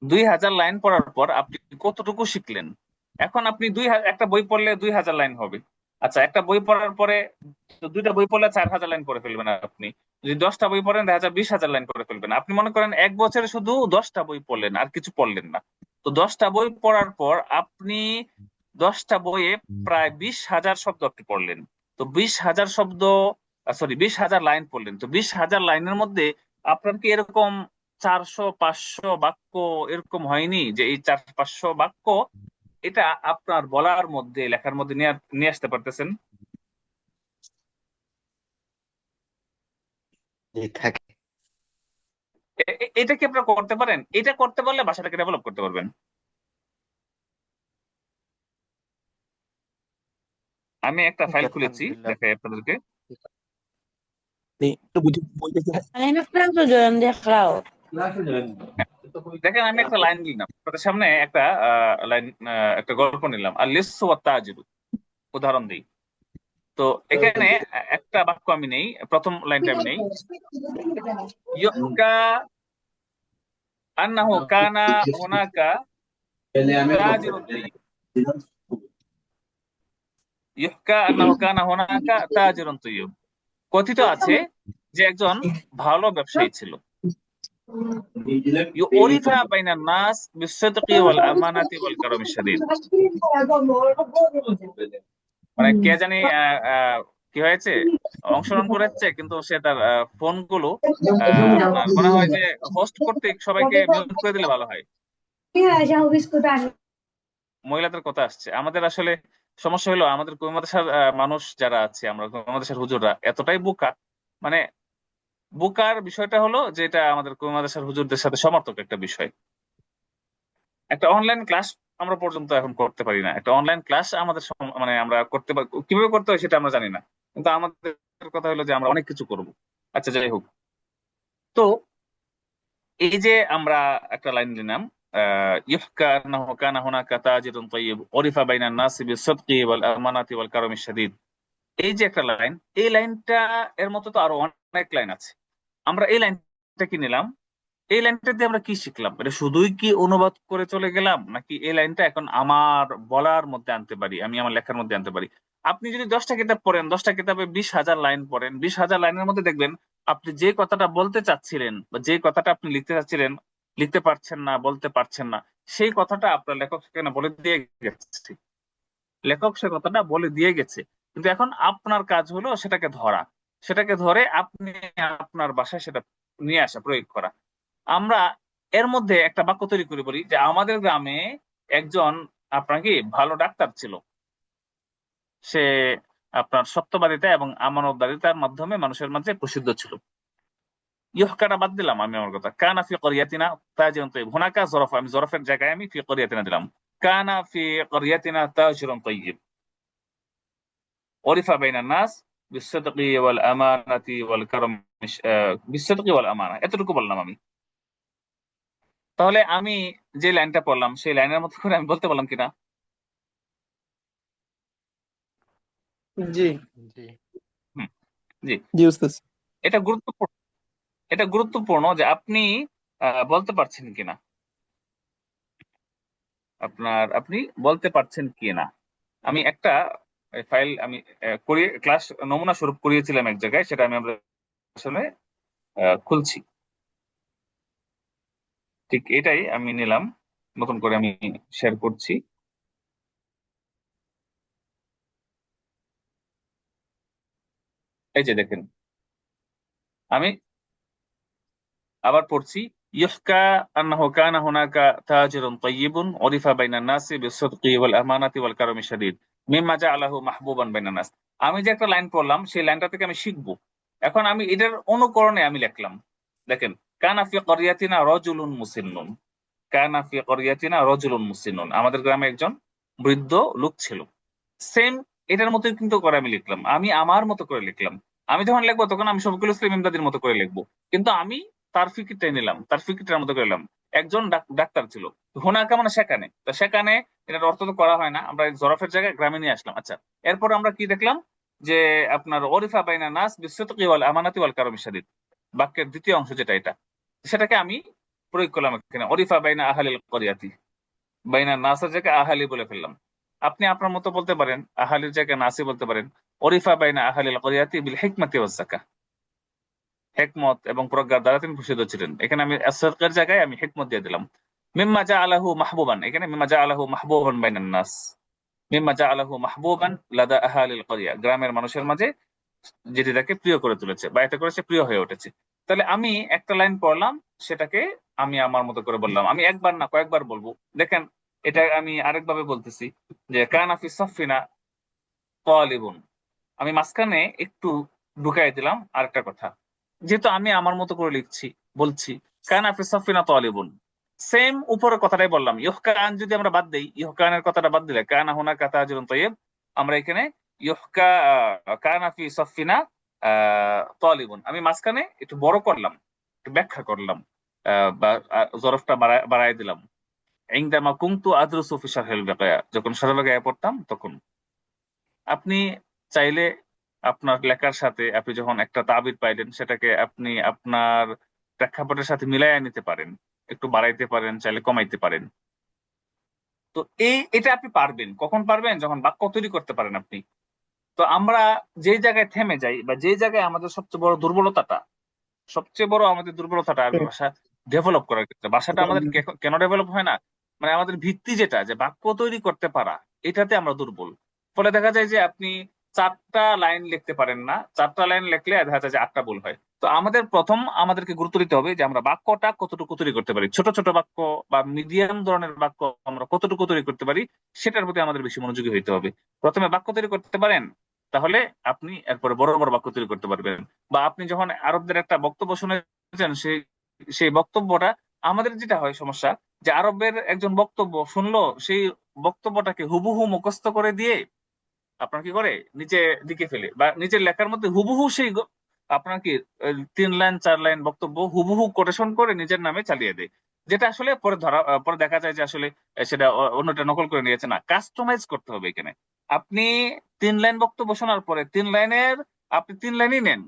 2000 লাইন পড়ার পর আপনি কতটুকু শিখলেন? এখন আপনি একটা বই পড়লে 2000 লাইন হবে। আচ্ছা, একটা বই পড়ার পরে দুইটা বই পড়লে 4000 লাইন করে ফেলবেন আপনি। যদি 10টা বই পড়েন, দেখা যায় 20,000 লাইন করে ফেলবেন। আপনি মনে করেন এক বছরে শুধু 10টা বই পড়লেন, আর কিছু পড়লেন না। তো 10টা বই পড়ার পর আপনি 10টা বইয়ে প্রায় 20,000 শব্দ আপনি পড়লেন। তো 20,000 শব্দ, সরি, 20,000 লাইন পড়লেন। তো 20,000 লাইনের মধ্যে আপনার কি এরকম 400-500 বাক্য এরকম হয়নি যে এই 400-500 বাক্য এটা আপনার বলার মধ্যে, লেখার মধ্যে নিয়ে নিয়ে আসতে পারতেছেন? জি থাকে। এটা কি আপনারা করতে পারেন? এটা করতে পারলে ভাষাটাকে ডেভেলপ করতে পারবেন। আমি একটা ফাইল খুলেছি, আলহামদুলিল্লাহ। দেখাই আপনাদেরকে। Ay, me franco llorando de claro. দেখেন, আমি একটা লাইন নিলাম আপনাদের সামনে, একটা লাইন, একটা গল্প নিলাম, আর লিসু ওয়া তাজিরু, উদাহরণ দিই। তো এখানে একটা বাক্য আমি নেই, প্রথম লাইনটা আমি নেই। ইউহকা আন্নাহু কানা হুনাকা তাজিরুন তাইয়্যিব। ইউহকা আন্নাহু কানা হুনাকা তাজিরুন তাইয়্যিব। কথিত আছে যে একজন ভালো ব্যবসায়ী ছিল। ইউরিফা বাইনান নাস বিসসিদকি ওয়াল আমানাতি ওয়াল কারামিশ শাদীদ। মানে কে জানি কি হয়েছে, অংশগ্রহণ করেছে, কিন্তু সে তার ফোন গুলো আপনার মনে হয় যে হোস্ট কর্তৃক সবাইকে মিউট করে দিলে ভালো হয়। মহিলাদের কথা আসছে। আমাদের আসলে সমস্যা হলো, আমাদের কওমি মাদ্রাসার মানুষ যারা আছে, আমরা কওমি মাদ্রাসার হুজুররা এতটাই বোকা, মানে বোকার বিষয়টা হলো যে এটা আমাদের কওমি মাদ্রাসার হুজুরদের সাথে সমর্থক একটা বিষয়। একটা অনলাইন ক্লাস আমরা পর্যন্ত এখন করতে পারি না। একটা অনলাইন ক্লাস আমাদের মানে আমরা করতে পারি, কিভাবে করতে হয় সেটা আমরা জানি না, কিন্তু আমাদের কথা হলো যে আমরা অনেক কিছু করব। আচ্ছা, যাই হোক। তো এই যে আমরা একটা লাইন নিলাম, ইহকা আন্নাহু কানা হুনাকা তাজিরুন তাইয়্যিব উরিফা বাইনান নাসি বিস-সিদকি ওয়াল আমানাতি ওয়াল কারামিশ শাদীদ। এই যে একটা লাইন, এই লাইনটা এর মতো তো আরো অনেক লাইন আছে। আমরা এই লাইনটা কি নিলাম, এই লাইনটা দিয়ে আমরা কি শিখলাম? এটা শুধুই কি অনুবাদ করে চলে গেলাম, নাকি এই লাইনটা এখন আমার বলার মধ্যে আনতে পারি, আমি আমার লেখার মধ্যে আনতে পারি? আপনি যদি 10টা কিতাব পড়েন, 10টা কিতাবে 20,000 লাইন পড়েন, 20,000 লাইনের মধ্যে দেখবেন আপনি যে কথাটা বলতে চাচ্ছিলেন বা যে কথাটা আপনি লিখতে চাচ্ছিলেন, লিখতে পারছেন না, বলতে পারছেন না, সেই কথাটা আপনার লেখক সেখানে বলে দিয়ে গেছে। লেখক সে কথাটা বলে দিয়ে গেছে, কিন্তু এখন আপনার কাজ হলো সেটাকে ধরা, সেটাকে ধরে আপনি আপনার ভাষায় সেটা নিয়ে আসা, প্রয়োগ করা। আমরা এর মধ্যে একটা বাক্য তৈরি করে বলি যে আমাদের গ্রামে একজন আপনার কি ভালো ডাক্তার ছিল, সে আপনার সত্যবাদিতা এবং আমানতদারিতার মাধ্যমে মানুষের মাঝে প্রসিদ্ধ ছিল। ইহকাটা বাদ দিলাম আমি আমার কথা, কানা ফি ক্বরিয়াতিনা তাজিরুন তাইয়্যিব, হুনাকা জরফ, আমি জরফের জায়গায় আমি ফি ক্বরিয়াতিনা দিলাম। কানা ফি ক্বরিয়াতিনা তাজিরুন তাইয়্যিব উরিফা বাইনান নাস বিস-সিদকি ওয়াল আমানাতি ওয়াল কারম, বিস-সিদকি ওয়াল আমানা, এতটুকু বললাম আমি। তাহলে আমি যে লাইনটা পড়লাম সেই লাইনের মতো করে আমি বলতে পারলাম কিনা? জি। জি। হুম, জি। জি উস্তাদ। এটা গুরুত্বপূর্ণ, এটা গুরুত্বপূর্ণ যে আপনি বলতে পারছেন কিনা, আপনি বলতে পারছেন কিনা। আমি একটা ফাইল আমি করিয়ে ক্লাস নমুনা স্বরূপ করিয়েছিলাম এক জায়গায়, সেটা আমি আমরা আসলে খুলছি। ঠিক এটাই আমি নিলাম, নতুন করে আমি শেয়ার করছি। এই যে দেখেন, আমি আবার পড়ছি। ইহকা আন্নাহু কানা হুনাকা তাজিরুন তাইয়্যিবুন উরিফা বাইনান নাসি বিস-সিদকি ওয়াল আমানাতি ওয়াল কারমি শাদীদ মিম্মা জাআলাহু মাহবুবান বাইনান নাস। আমি যে একটা লাইন পড়লাম সেই লাইনটা থেকে আমি শিখবো। এখন আমি এটার অনুকরণে আমি লিখলাম, দেখেন, কানা ফি ক্বরিয়াতিনা রাজুলুন মুসিন্নুন, কানা ফি ক্বরিয়াতিনা রাজুলুন মুসিন্নুন, আমাদের গ্রামে একজন বৃদ্ধ লোক ছিল। সেম এটার মতো কিন্তু করে আমি লিখলাম, আমি আমার মতো করে লিখলাম। আমি যখন লিখবো তখন আমি শফিকুল ইসলাম ইমদাদির মতো করে লিখবো, কিন্তু আমি তার ফিকিরটাই নিলাম, তার ফিকিরটার মতো করে নিলাম। একজন ডাক্তার ছিল, হোনাকা মানে সেখানে, তো সেখানে এটার অর্থ তো করা হয় না, আমরা জরফের জায়গায় গ্রামে নিয়ে আসলাম। আচ্ছা, এরপর আমরা কি দেখলাম যে আপনার ওরিফা বাইনা নাস বিস-সিদকি ওয়াল আমানাতি ওয়াল কারমি শাদীদ, বাক্যের দ্বিতীয় অংশ যেটা, এটা সেটাকে আমি প্রয়োগ করলাম এখানে, ওরিফা বাইনা আহালিল ক্বরিয়াতি, বাইনা নাসের জায়গায় আহালি বলে ফেললাম। আপনি আপনার মতো বলতে পারেন, আহালির জায়গায় নাসি বলতে পারেন। ওরিফা বাইনা আহালিল ক্বরিয়াতি বিল হিকমাতি ওয়াজ যাকাহ, হিকমত এবং প্রজ্ঞার দ্বারা তিনি প্রসিদ্ধ ছিলেন। এখানে আমি as-সিদকের জায়গায় আমি হিকমত দিয়ে দিলাম। মিম্মা জাআলাহু মাহবুবান, এখানে মিম্মা জাআলাহু মাহবুবান বাইনান নাস, মিম্মা জাআলাহু মাহবুবান লাদা আহালিল ক্বরিয়া, গ্রামের মানুষের মাঝে যেটি তাকে প্রিয় করে তুলেছে বা এতে করে সে প্রিয় হয়ে উঠেছে। তাহলে আমি একটা লাইন পড়লাম, সেটাকে আমি আমার মতো করে বললাম। আমি একবার না কয়েকবার বলবো। দেখেন, এটা আমি আরেকভাবে বলতেছি যে কানা ফি সাফিনা তালিবুন, আমি মাঝখানে একটু ঢুকাই দিলাম আরেকটা কথা, যেহেতু আমি আমার মতো করে লিখছি, বলছি কানা ফি সাফিনা তালিবুন, সেম উপরের কথাটাই বললাম। ইহকান যদি আমরা বাদ দেই, ইহকানের কথাটা বাদ দিলে কানা হুনাকা তাজিরুন তাইয়্যিব, আমরা এখানে ইহকা কানা ফি সাফিনা তালিবুন, আমি মাঝখানে একটু বড় করলাম, একটু ব্যাখ্যা করলাম, বা জরফটা বাড়ায় দিলাম। ইনদামা কুনতু আদরুসু ফি শারহিল বাকায়া, যখন শারহুল বাকায়া পড়তাম তখন। আপনি চাইলে আপনার লেখার সাথে আপনি যখন একটা তাবির পাইলেন, সেটাকে আপনি আপনার প্রেক্ষাপটের সাথে মিলাইয়া নিতে পারেন, একটু বাড়াইতে পারেন, চাইলে কমাইতে পারেন। তো এটা আপনি পারবেন কখন? পারবেন যখন বাক্য তৈরি করতে পারেন আপনি। তো আমরা যেই জায়গায় থেমে যাই বা যেই জায়গায় আমাদের সবচেয়ে বড় দুর্বলতাটা, আমাদের দুর্বলতাটা আরবি ভাষা ডেভেলপ করার ক্ষেত্রে, ভাষাটা আমাদের কেন ডেভেলপ হয় না, মানে আমাদের ভিত্তি যেটা, যে বাক্য তৈরি করতে পারা, এটাতে আমরা দুর্বল। ফলে দেখা যায় যে আপনি 4টা লাইন লিখতে পারেন না, 4টা লাইন লিখলে দেখা যায় যে 8টা ভুল হয়। তো আমাদেরকে গুরুত্ব দিতে হবে যে আমরা বাক্যটা কতটুকু তৈরি করতে পারি, ছোট ছোট বাক্য বা মিডিয়াম ধরনের বাক্য আমরা কতটুকু তৈরি করতে পারি, সেটার প্রতি আমাদের বেশি মনোযোগী হইতে হবে। প্রথমে বাক্য তৈরি করতে পারেন, তাহলে আপনি এরপরে বড় বড় বাক্য তৈরি করতে পারবেন। বা আপনি যখন আরবদের একটা বক্তব্য শুনেছেন, সেই বক্তব্যটা, আমাদের যেটা হয় সমস্যা, যে আরবের একজন বক্তব্য শুনলো, সেই বক্তব্যটাকে হুবহু মুখস্থ করে দিয়ে আপনার কি করে নিচে দিকে ফেলে, বা নিজের লেখার মধ্যে হুবহু সেই আপনার কি 3 লাইন 4 লাইন বক্তব্য হুবহু কোটেশন করে নিজের নামে চালিয়ে দেয়। যেটা আসলে পরে দেখা যায় যে আসলে সেটা অন্যটা নকল করে নিয়েছে। না, কাস্টমাইজ করতে হবে এখানে। আপনি 3 লাইন বক্তব্য শোনার পরে 3 লাইনের আপনি 3 লাইনই নেন,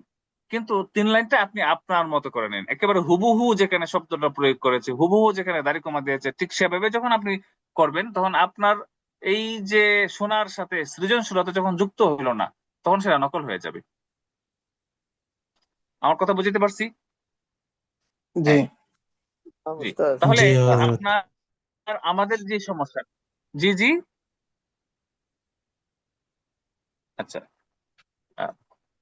কিন্তু 3 লাইনটা আপনি আপনার মতো করে নেন, একেবারে হুবহু যেখানে শব্দটা প্রয়োগ করেছে, হুবহু যেখানে দাড়ি কমা দিয়েছে, ঠিক সেভাবে যখন আপনি করবেন, তখন আপনার এই যে শোনার সাথে সৃজনশীলতা যখন যুক্ত হলো না, তখন সেটা নকল হয়ে যাবে। আমার কথা বুঝতে পারছি? জি। হ্যাঁ, জি। উস্তাদ তাহলে জি হযরত। আপনার আমাদের যে সমস্যা, জি জি, আচ্ছা, আহ,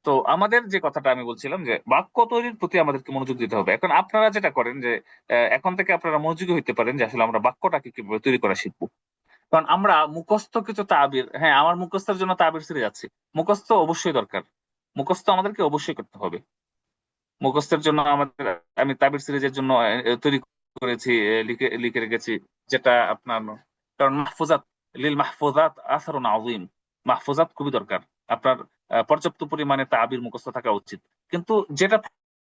তো আমাদের যে কথাটা আমি বলছিলাম যে বাক্য তৈরির প্রতি আমাদেরকে মনোযোগ দিতে হবে। এখন আপনারা যেটা করেন যে এখন থেকে আপনারা মনোযোগী হইতে পারেন যে আসলে আমরা বাক্যটাকে কিভাবে তৈরি করা শিখবো। কারণ আমরা মুখস্থ কিছু তাবির, হ্যাঁ আমার মুখস্থের জন্য তাবির সিরিজ আছে, মুখস্থ অবশ্যই দরকার, মুখস্থ আমাদেরকে অবশ্যই করতে হবে। মুখস্থের জন্য আমাদের, আমি তাবির সিরিজের জন্য তৈরি করেছি, লিখে লিখে রেখেছি, যেটা আপনার, কারণ মাহফুজাত, লিল মাহফুজাত আসারুন আযীম, মাহফুজাত খুবই দরকার। আপনার পর্যাপ্ত পরিমাণে তাবির মুখস্থ থাকা উচিত। কিন্তু যেটা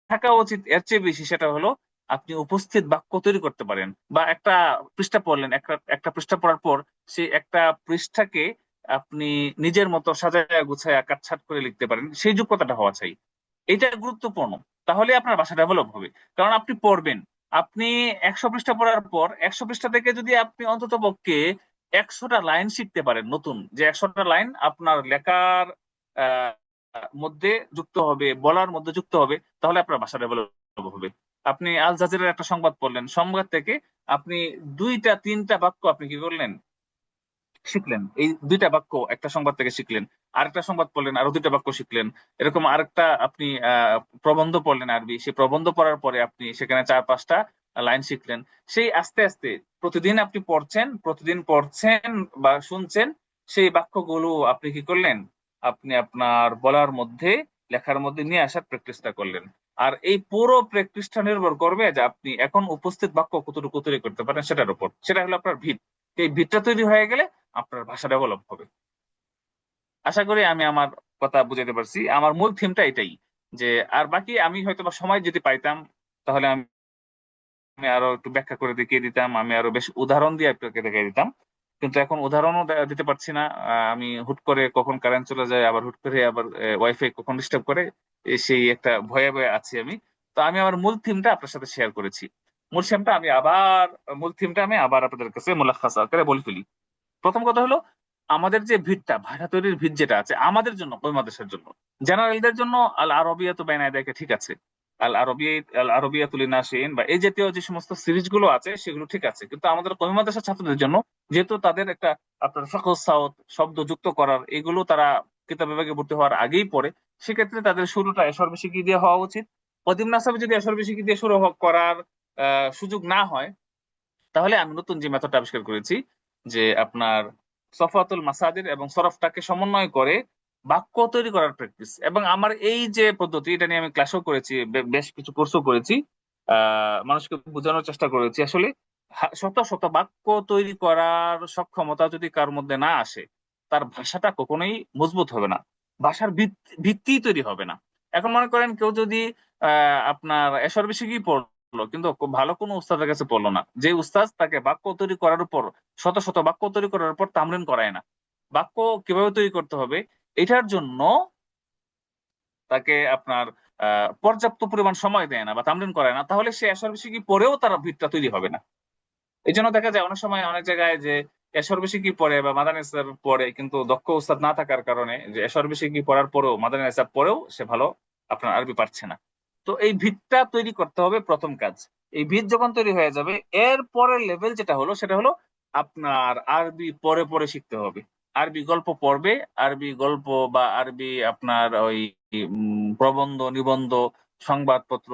থাকা উচিত এর চেয়ে বেশি, সেটা হলো আপনি উপস্থিত বাক্য তৈরি করতে পারেন, বা একটা পৃষ্ঠা পড়লেন, একটা একটা পৃষ্ঠা পড়ার পর সেই একটা পৃষ্ঠাকে আপনি নিজের মতো সাজায়া গুছায়া কাটছাট করে লিখতে পারেন, সেই যোগ্যতাটা হওয়া চাই। এটা গুরুত্বপূর্ণ। তাহলে আপনার ভাষা ডেভেলপ হবে। কারণ আপনি পড়বেন, আপনি 100 পৃষ্ঠা পড়ার পর 100 পৃষ্ঠা থেকে যদি আপনি অন্তত পক্ষে 100টা লাইন শিখতে পারেন, নতুন যে 100টা লাইন আপনার লেখার আহ, মধ্যে যুক্ত হবে, বলার মধ্যে যুক্ত হবে, তাহলে আপনার ভাষা ডেভেলপ হবে। আপনি আল জাজিরার একটা সংবাদ পড়লেন, সংবাদ থেকে আপনি 2টা 3টা বাক্য আপনি কি করলেন, শিখলেন। এই 2টা বাক্য একটা সংবাদ থেকে শিখলেন, আরেকটা সংবাদ পড়লেন, আরো 2টা বাক্য শিখলেন। এরকম আরেকটা আপনি প্রবন্ধ পড়লেন আরবি, সেই প্রবন্ধ পড়ার পরে আপনি সেখানে 4-5টা লাইন শিখলেন। সেই আস্তে আস্তে প্রতিদিন আপনি পড়ছেন, প্রতিদিন পড়ছেন বা শুনছেন, সেই বাক্যগুলো আপনি কি করলেন, আপনি আপনার বলার মধ্যে, লেখার মধ্যে নিয়ে আসার প্র্যাকটিসটা করলেন। আর এই পুরো প্র্যাকটিসটা নির্ভর করবে যে আপনি এখন উপস্থিত বাক্য কতটুকু তৈরি করতে পারেন সেটার উপর। সেটা হলো আপনার ভিত। এই ভিতটা তৈরি হয়ে গেলে আপনার ভাষা ডেভেলপ হবে। আশা করি আমি আমার কথা বুঝাতে পারছি। আমার মূল থিমটা এটাই, যে আর বাকি আমি হয়তো বা সময় যদি পাইতাম, তাহলে আমি আমি আরো একটু ব্যাখ্যা করে দেখিয়ে দিতাম, আমি আরো বেশ উদাহরণ দিয়ে আপনাকে দেখিয়ে দিতাম। কিন্তু এখন উদাহরণও দিতে পারছি না। আমি হুট করে কখন কারেন্ট চলে যায়, আবার হুট করে আবার ওয়াইফাই কখন ডিস্টার্ব করে, সেই একটা ভয়ে ভয়ে আছি আমি। তো আমি আমার মূল থিমটা আপনার সাথে শেয়ার করেছি। মূল থিমটা আমি আবার মূল থিমটা আমি আবার আপনাদের কাছে মুলাখ্খাস আকারে বলে ফেলি। প্রথম কথা হলো, আমাদের যে ভিতটা, ভাষা তৈরির ভিত যেটা আছে আমাদের জন্য, বাংলাদেশের জন্য, জেনারেলদের জন্য আল আরবিয়া তো বাইনা দেখে, ঠিক আছে, আল আরবিয়াতুল নাশিন বা এই জাতীয় যে সমস্ত সিরিজ গুলো আছে সেগুলো ঠিক আছে, কিন্তু আমাদের কওমি মাদ্রাসার ছাত্রদের জন্য, যেহেতু তাদের একটা আপনার ফাকহ সাউত শব্দ যুক্ত করার, এগুলো তারা কিতাব বিভাগে ভর্তি হওয়ার আগেই পড়ে, সেক্ষেত্রে তাদের শুরুটা এশর বেশিকি দিয়ে হওয়া উচিত। কদিম নাসাবে যদি এশর বেশিকি দিয়ে শুরু করার সুযোগ না হয়, তাহলে আমি নতুন যে মেথডটা আবিষ্কার করেছি, যে আপনার সফাতুল মাসাদির এবং সরফটাকে সমন্বয় করে বাক্য তৈরি করার প্র্যাকটিস। এবং আমার এই যে পদ্ধতি, এটা নিয়ে আমি ক্লাসও করেছি, বেশ কিছু কোর্সও করেছি, মানুষকে বোঝানোর চেষ্টা করেছি আসলে শত শত বাক্য তৈরি করার সক্ষমতা যদি কার মধ্যে না আসে, তার ভাষাটা কখনোই মজবুত হবে না, ভাষার ভিত্তি তৈরি হবে না। এখন মনে করেন কেউ যদি আপনার এসর বেশি কি পড়লো, কিন্তু খুব ভালো কোনো উস্তাদের কাছে পড়লো না, যে উস্তাদ তাকে বাক্য তৈরি করার উপর, শত শত বাক্য তৈরি করার উপর তামরিন করায় না, বাক্য কিভাবে তৈরি করতে হবে এটার জন্য তাকে আপনার পর্যাপ্ত পরিমাণ সময় দেয় না বা তামরিন করায় না, তাহলে সে এসর বেশি কি পড়েও তার ভিতটা তৈরি হবে না। এই জন্য দেখা যায় অনেক সময় অনেক জায়গায় যে এসর বেশি কি পড়ে বা মাদানী স্যার পড়ে, কিন্তু দক্ষ উস্তাদ না থাকার কারণে, যে এসর বেশি কি পড়ার পরেও, মাদানী স্যার পড়েও সে ভালো আপনার আরবি পারছে না। তো এই ভিতটা তৈরি করতে হবে প্রথম কাজ। এই ভিত যখন তৈরি হয়ে যাবে, এর পরের লেভেল যেটা হলো সেটা হলো আপনার আরবি পরে পরে শিখতে হবে। আরবি গল্প পড়বে, আরবি গল্প বা আরবি আপনার ওই প্রবন্ধ, নিবন্ধ, সংবাদপত্র,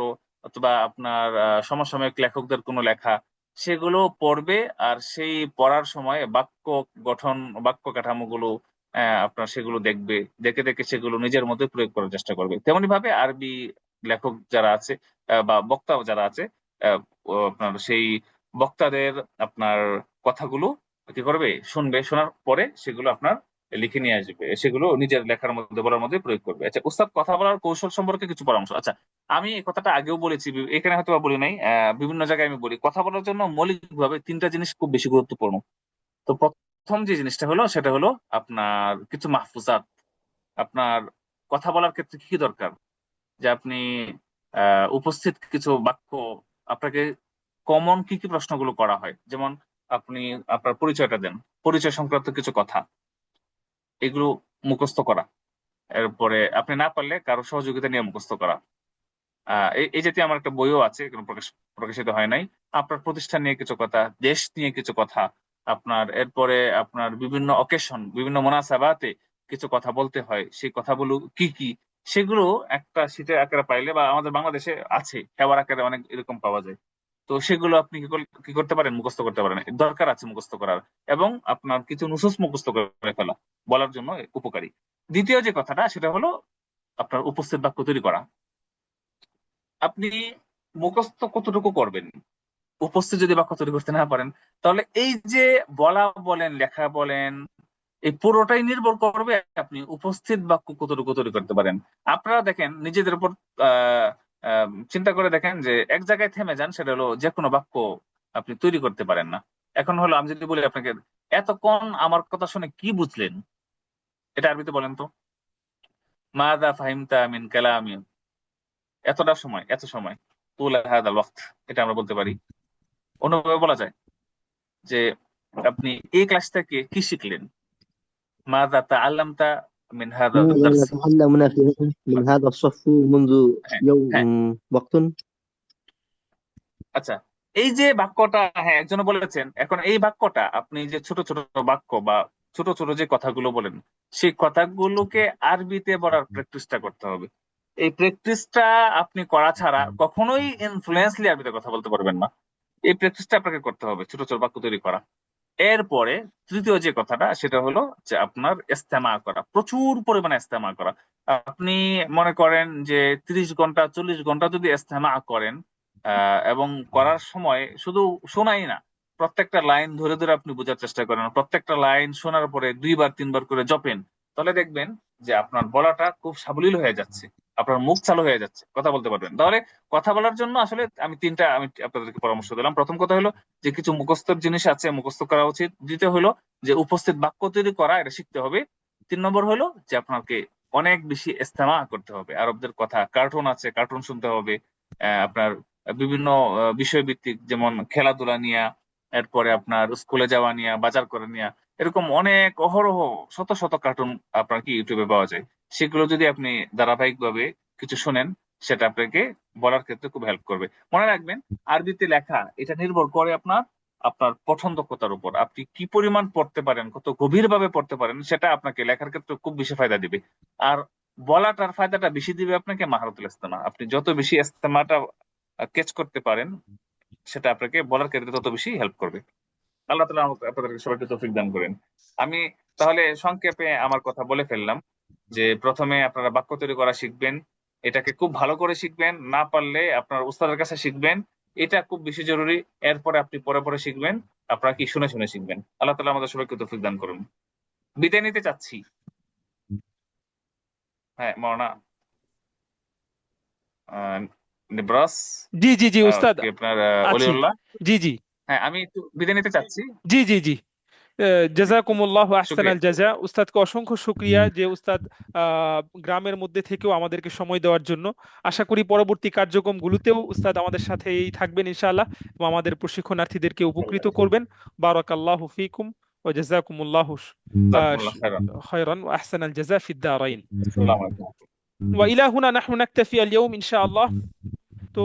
অথবা আপনার সমসাময়িক লেখকদের কোনো লেখা, সেগুলো পড়বে। আর সেই পড়ার সময় বাক্য গঠন, বাক্য কাঠামোগুলো আপনার সেগুলো দেখবে, দেখে দেখে সেগুলো নিজের মধ্যে প্রয়োগ করার চেষ্টা করবে। তেমনি ভাবে আরবি লেখক যারা আছে বা বক্তা যারা আছে, আপনার সেই বক্তাদের আপনার কথাগুলো কি করবে, শুনবে, শোনার পরে সেগুলো আপনার লিখে নিয়ে আসবে, সেগুলো নিজের লেখার মধ্যে বলার মধ্যে প্রয়োগ করবে। আচ্ছা উস্তাদ, কথা বলার কৌশল সম্পর্কে কিছু পরামর্শ। আচ্ছা, আমি এই কথাটা আগেও বলেছি, এখানে হয়তো বা বলি নাই, বিভিন্ন জায়গায় আমি বলি, কথা বলার জন্য মৌলিকভাবে তিনটা জিনিস খুব বেশি গুরুত্বপূর্ণ। তো প্রথম যে জিনিসটা হলো সেটা হলো আপনার কিছু মাহফুজাত। আপনার কথা বলার ক্ষেত্রে কি কি দরকার, যে আপনি উপস্থিত কিছু বাক্য, আপনাকে কমন কি কি প্রশ্নগুলো করা হয়, যেমন আপনি আপনার পরিচয়টা দেন, পরিচয় সংক্রান্ত কিছু কথা, এগুলো মুখস্থ করা। এরপরে আপনি না পারলে কারো সহযোগিতা নিয়ে মুখস্থ করা। এই জাতীয় আমার একটা বইও আছে, কোনো প্রকাশিত হয় নাই। আপনার প্রতিষ্ঠান নিয়ে কিছু কথা, দেশ নিয়ে কিছু কথা, আপনার এরপরে আপনার বিভিন্ন অকেশন, বিভিন্ন মোনাসাবাতে কিছু কথা বলতে হয়, সেই কথাগুলো কি কি, সেগুলো একটা শীটের আকারে পাইলে, বা আমাদের বাংলাদেশে আছে হেওয়ার আকারে অনেক এরকম পাওয়া যায়, তো সেগুলো আপনি কি করতে পারেন, মুখস্থ করতে পারেন, দরকার আছে মুখস্থ করার। এবং আপনার কিছু নুসুস মুখস্থ করে ফেলা বলার জন্য উপকারী। দ্বিতীয় যে কথাটা সেটা হলো আপনার উপস্থিত বাক্য তৈরি করা। আপনি মুখস্থ কতটুকু করবেন, উপস্থিত যদি বাক্য তৈরি করতে না পারেন, তাহলে এই যে বলা বলেন, লেখা বলেন, এই পুরোটাই নির্ভর করবে আপনি উপস্থিত বাক্য কতটুকু তৈরি করতে পারেন। আপনারা দেখেন নিজেদের উপর আহ চিন্তা করে দেখেন, যে এক জায়গায় থেমে যান, সেটা হলো যে কোনো বাক্য আপনি তৈরি করতে পারেন না। এখন হলো আমি যদি বলি আপনাকে, এতক্ষণ আমার কথা শুনে কি বুঝলেন, এটা আরবিতে বলেন তো। মাযা ফাহিমতা মিন কালামি, এতটা সময়, এত সময়, তুল হাদাল ওয়াক্ত, এটা আমরা বলতে পারি। অন্যভাবে বলা যায় যে আপনি এই ক্লাস থেকে কি শিখলেন, মাযা তাআল্লামতা মিন হাদা ماذا দারস। يتعلمنا من هذا الصف منذ হ্যাঁ, يوم হ্যাঁ, وقت؟ আচ্ছা, এই যে বাক্যটা, হ্যাঁ একজন বলেছেন, এখন এই বাক্যটা আপনি যে ছোট ছোট বাক্য বা ছোট ছোট যে কথাগুলো বলেন, সেই কথাগুলোকে আরবিতে বলার প্র্যাকটিসটা করতে হবে। এই প্র্যাকটিসটা আপনি করা ছাড়া কখনোই ইনফ্লুয়েন্সলি আরবিতে কথা বলতে পারবেন না। এই প্র্যাকটিসটা আপনাকে করতে হবে, ছোট ছোট বাক্য তৈরি করা। এরপরে তৃতীয় যে কথাটা সেটা হলো যে আপনার ইস্তেমা করা, প্রচুর পরিমাণে ইস্তেমা করা। আপনি মনে করেন যে 30 ঘন্টা 40 ঘন্টা যদি ইস্তেমা করেন, এবং করার সময় শুধু শোনাই না, প্রত্যেকটা লাইন ধরে ধরে আপনি বোঝার চেষ্টা করেন, প্রত্যেকটা লাইন শোনার পরে 2 বার 3 বার করে জপেন, তাহলে দেখবেন যে আপনার বলাটা খুব সাবলীল হয়ে যাচ্ছে, আপনার মুখ চালু হয়ে যাচ্ছে, কথা বলতে পারবেন। তাহলে কথা বলার জন্য আসলে আমি আপনাদেরকে পরামর্শ দিলাম। প্রথম কথা হলো যে কিছু মুখস্থর জিনিস আছে, মুখস্থ করা উচিত। দ্বিতীয় হলো যে উপস্থিত বাক্য তৈরি করা, এটা শিখতে হবে। 3 নম্বর হলো যে আপনাকে অনেক বেশি ইস্তেমা করতে হবে, আরবদের কথা, কার্টুন আছে, কার্টুন শুনতে হবে। আপনার বিভিন্ন বিষয় ভিত্তিক, যেমন খেলাধুলা নিয়ে, এরপরে আপনার স্কুলে যাওয়া নিয়ে, বাজার করে নিয়ে, এরকম অনেক অহরহ শত শত কার্টুন আপনার কি ইউটিউবে পাওয়া যায়। সেগুলো যদি আপনি ধারাবাহিকভাবে কিছু শোনেন, সেটা আপনাকে বলার ক্ষেত্রে খুব হেল্প করবে। মনে রাখবেন, আরবিতে লেখা এটা নির্ভর করে আপনার আপনার পঠন দক্ষতার উপর। আপনি কি পরিমাণ পড়তে পারেন, কত গভীরভাবে পড়তে পারেন, সেটা আপনাকে লেখার ক্ষেত্রে খুব বেশি ফায়দা দিবে। আর বলাটার ফায়দাটা বেশি দিবে আপনাকে মাহারতুল ইস্তেমা। আপনি যত বেশি ইস্তেমাটা ক্যাচ করতে পারেন, সেটা আপনাকে বলার ক্ষেত্রে তত বেশি হেল্প করবে। আল্লাহ তাআলা আপনাদেরকে সবাইকে তৌফিক দান করেন। আমি তাহলে সংক্ষেপে আমার কথা বলে ফেললাম, যে প্রথমে আপনারা বাক্য তৈরি করা শিখবেন, এটাকে খুব ভালো করে শিখবেন, না পারলে আপনার উস্তাদের কাছে শিখবেন, এটা খুব বেশি জরুরি। এরপরে আপনি পরে পরে শিখবেন, আপনারা কি শুনে শুনে শিখবেন। আল্লাহ তাআলা আমাদের সবাইকে তৌফিক দান করুন। বিদায় নিতে চাচ্ছি। হ্যাঁ মাওলানা নিব্রাস, জি জি জি উস্তাদ, কি আপনার আছি। অলিউল্লাহ। জি জি হ্যাঁ, আমি একটু বিদায় নিতে চাচ্ছি। জি জি জি জাযাকুমুল্লাহু আহসানাল শুক্রিয়া। জাযা। উস্তাদকে অসংখ্য শুকরিয়া যে উস্তাদ গ্রামের মধ্যে থেকেও আমাদেরকে সময় দেওয়ার জন্য। আশা করি পরবর্তী কার্যক্রমগুলোতেও উস্তাদ আমাদের সাথেই থাকবেন ইনশাআল্লাহ, এবং আমাদের প্রশিক্ষণার্থীদেরকে উপকৃত করবেন। বারাকাল্লাহু ফিকুম ওয়া জাযাকুমুল্লাহু জাযাকুমুল্লাহ খাইরান। খায়রান ওয়া আহসানাল জাযা ফিদ দারাইন। আসসালামু আলাইকুম। ওয়া ইলা হুনা নাহনু নাকতাফি আল ইয়াউম ইনশাআল্লাহ। তো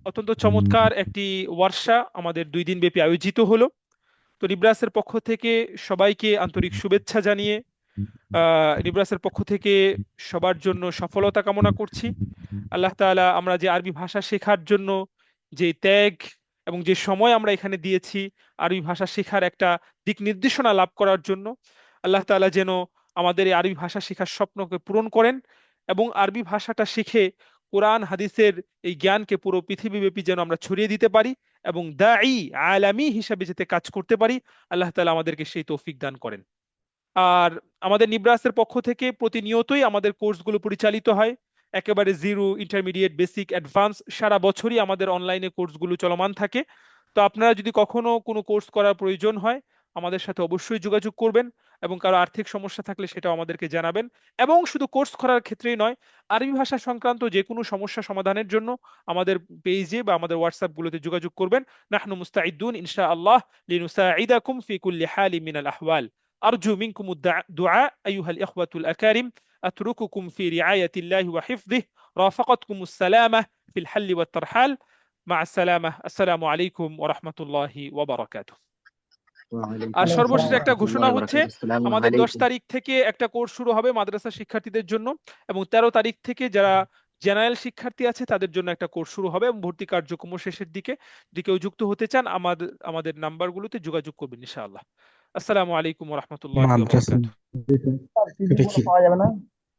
অত্যন্ত চমৎকার একটি ওয়ারশা আমাদের 2 দিন ব্যাপী আয়োজিত হলো। তো নিব্রাসের পক্ষ থেকে সবাইকে আন্তরিক শুভেচ্ছা জানিয়ে নিব্রাসের পক্ষ থেকে সবার জন্য সফলতা কামনা করছি। আল্লাহ তাআলা আমরা যে আরবি ভাষা শেখার জন্য যে ত্যাগ এবং যে সময় আমরা এখানে দিয়েছি আরবি ভাষা শেখার একটা দিক নির্দেশনা লাভ করার জন্য, আল্লাহ তাআলা যেন আমাদের এই আরবি ভাষা শেখার স্বপ্নকে পূরণ করেন, এবং আরবি ভাষাটা শিখে কোরআন হাদিসের এই জ্ঞানকে পুরো পৃথিবীব্যাপী যেন আমরা ছড়িয়ে দিতে পারি, এবং দাঈ আলামী হিসাবে যাতে কাজ করতে পারি। আল্লাহ তাআলা আমাদেরকে সেই তৌফিক দান করেন। আর আমাদের নিব্রাসের পক্ষ থেকে প্রতিনিয়তই আমাদের কোর্সগুলো পরিচালিত হয়, একেবারে জিরো, ইন্টারমিডিয়েট, বেসিক, অ্যাডভান্স, সারা বছরই আমাদের অনলাইনে কোর্সগুলো চলমান থাকে। তো আপনারা যদি কখনো কোনো কোর্স করার প্রয়োজন হয় আমাদের সাথে অবশ্যই যোগাযোগ করবেন, এবং কারো আর্থিক সমস্যা থাকলে সেটাও আমাদেরকে জানাবেন। এবং শুধু কোর্স করার ক্ষেত্রেই নয়, আরবি ভাষা সংক্রান্ত যে কোনো সমস্যা সমাধানের জন্য আমাদের পেজে বা আমাদের হোয়াটসঅ্যাপ গুলোতে যোগাযোগ করবেন। নাহনু মুস্তাইদুন ইনশাআল্লাহ লিনুসাইদাকুম ফি কুল্লি হালি মিনাল আহওয়াল। أرجو منكم الدعاء أيها الإخوة الأكارم. أترككم في رعاية الله وحفظه. رافقتكم السلامة في الحل والترحال. مع السلامة. السلام عليكم ورحمة الله وبركاته. আর وعليكم সর্বশেষ السلام একটা ورحمة ঘোষণা الله হচ্ছে, وبركاته. السلام আমাদের 10 عليكم. তারিখ থেকে একটা কোর্স শুরু হবে মাদ্রাসা শিক্ষার্থীদের জন্য, এবং 13 তারিখ থেকে যারা জেনারেল শিক্ষার্থী আছে তাদের জন্য একটা কোর্স শুরু হবে, এবং ভর্তি কার্যক্রম শেষের দিকে। যদি কেউ যুক্ত হতে চান আমাদের নাম্বারগুলোতে যোগাযোগ করবেন ইনশাআল্লাহ। আসসালামু আলাইকুম ওয়া রাহমাতুল্লাহি ওয়া মাদ্রাসা বারাকাতুহু। এটা কি পাওয়া যাবে না?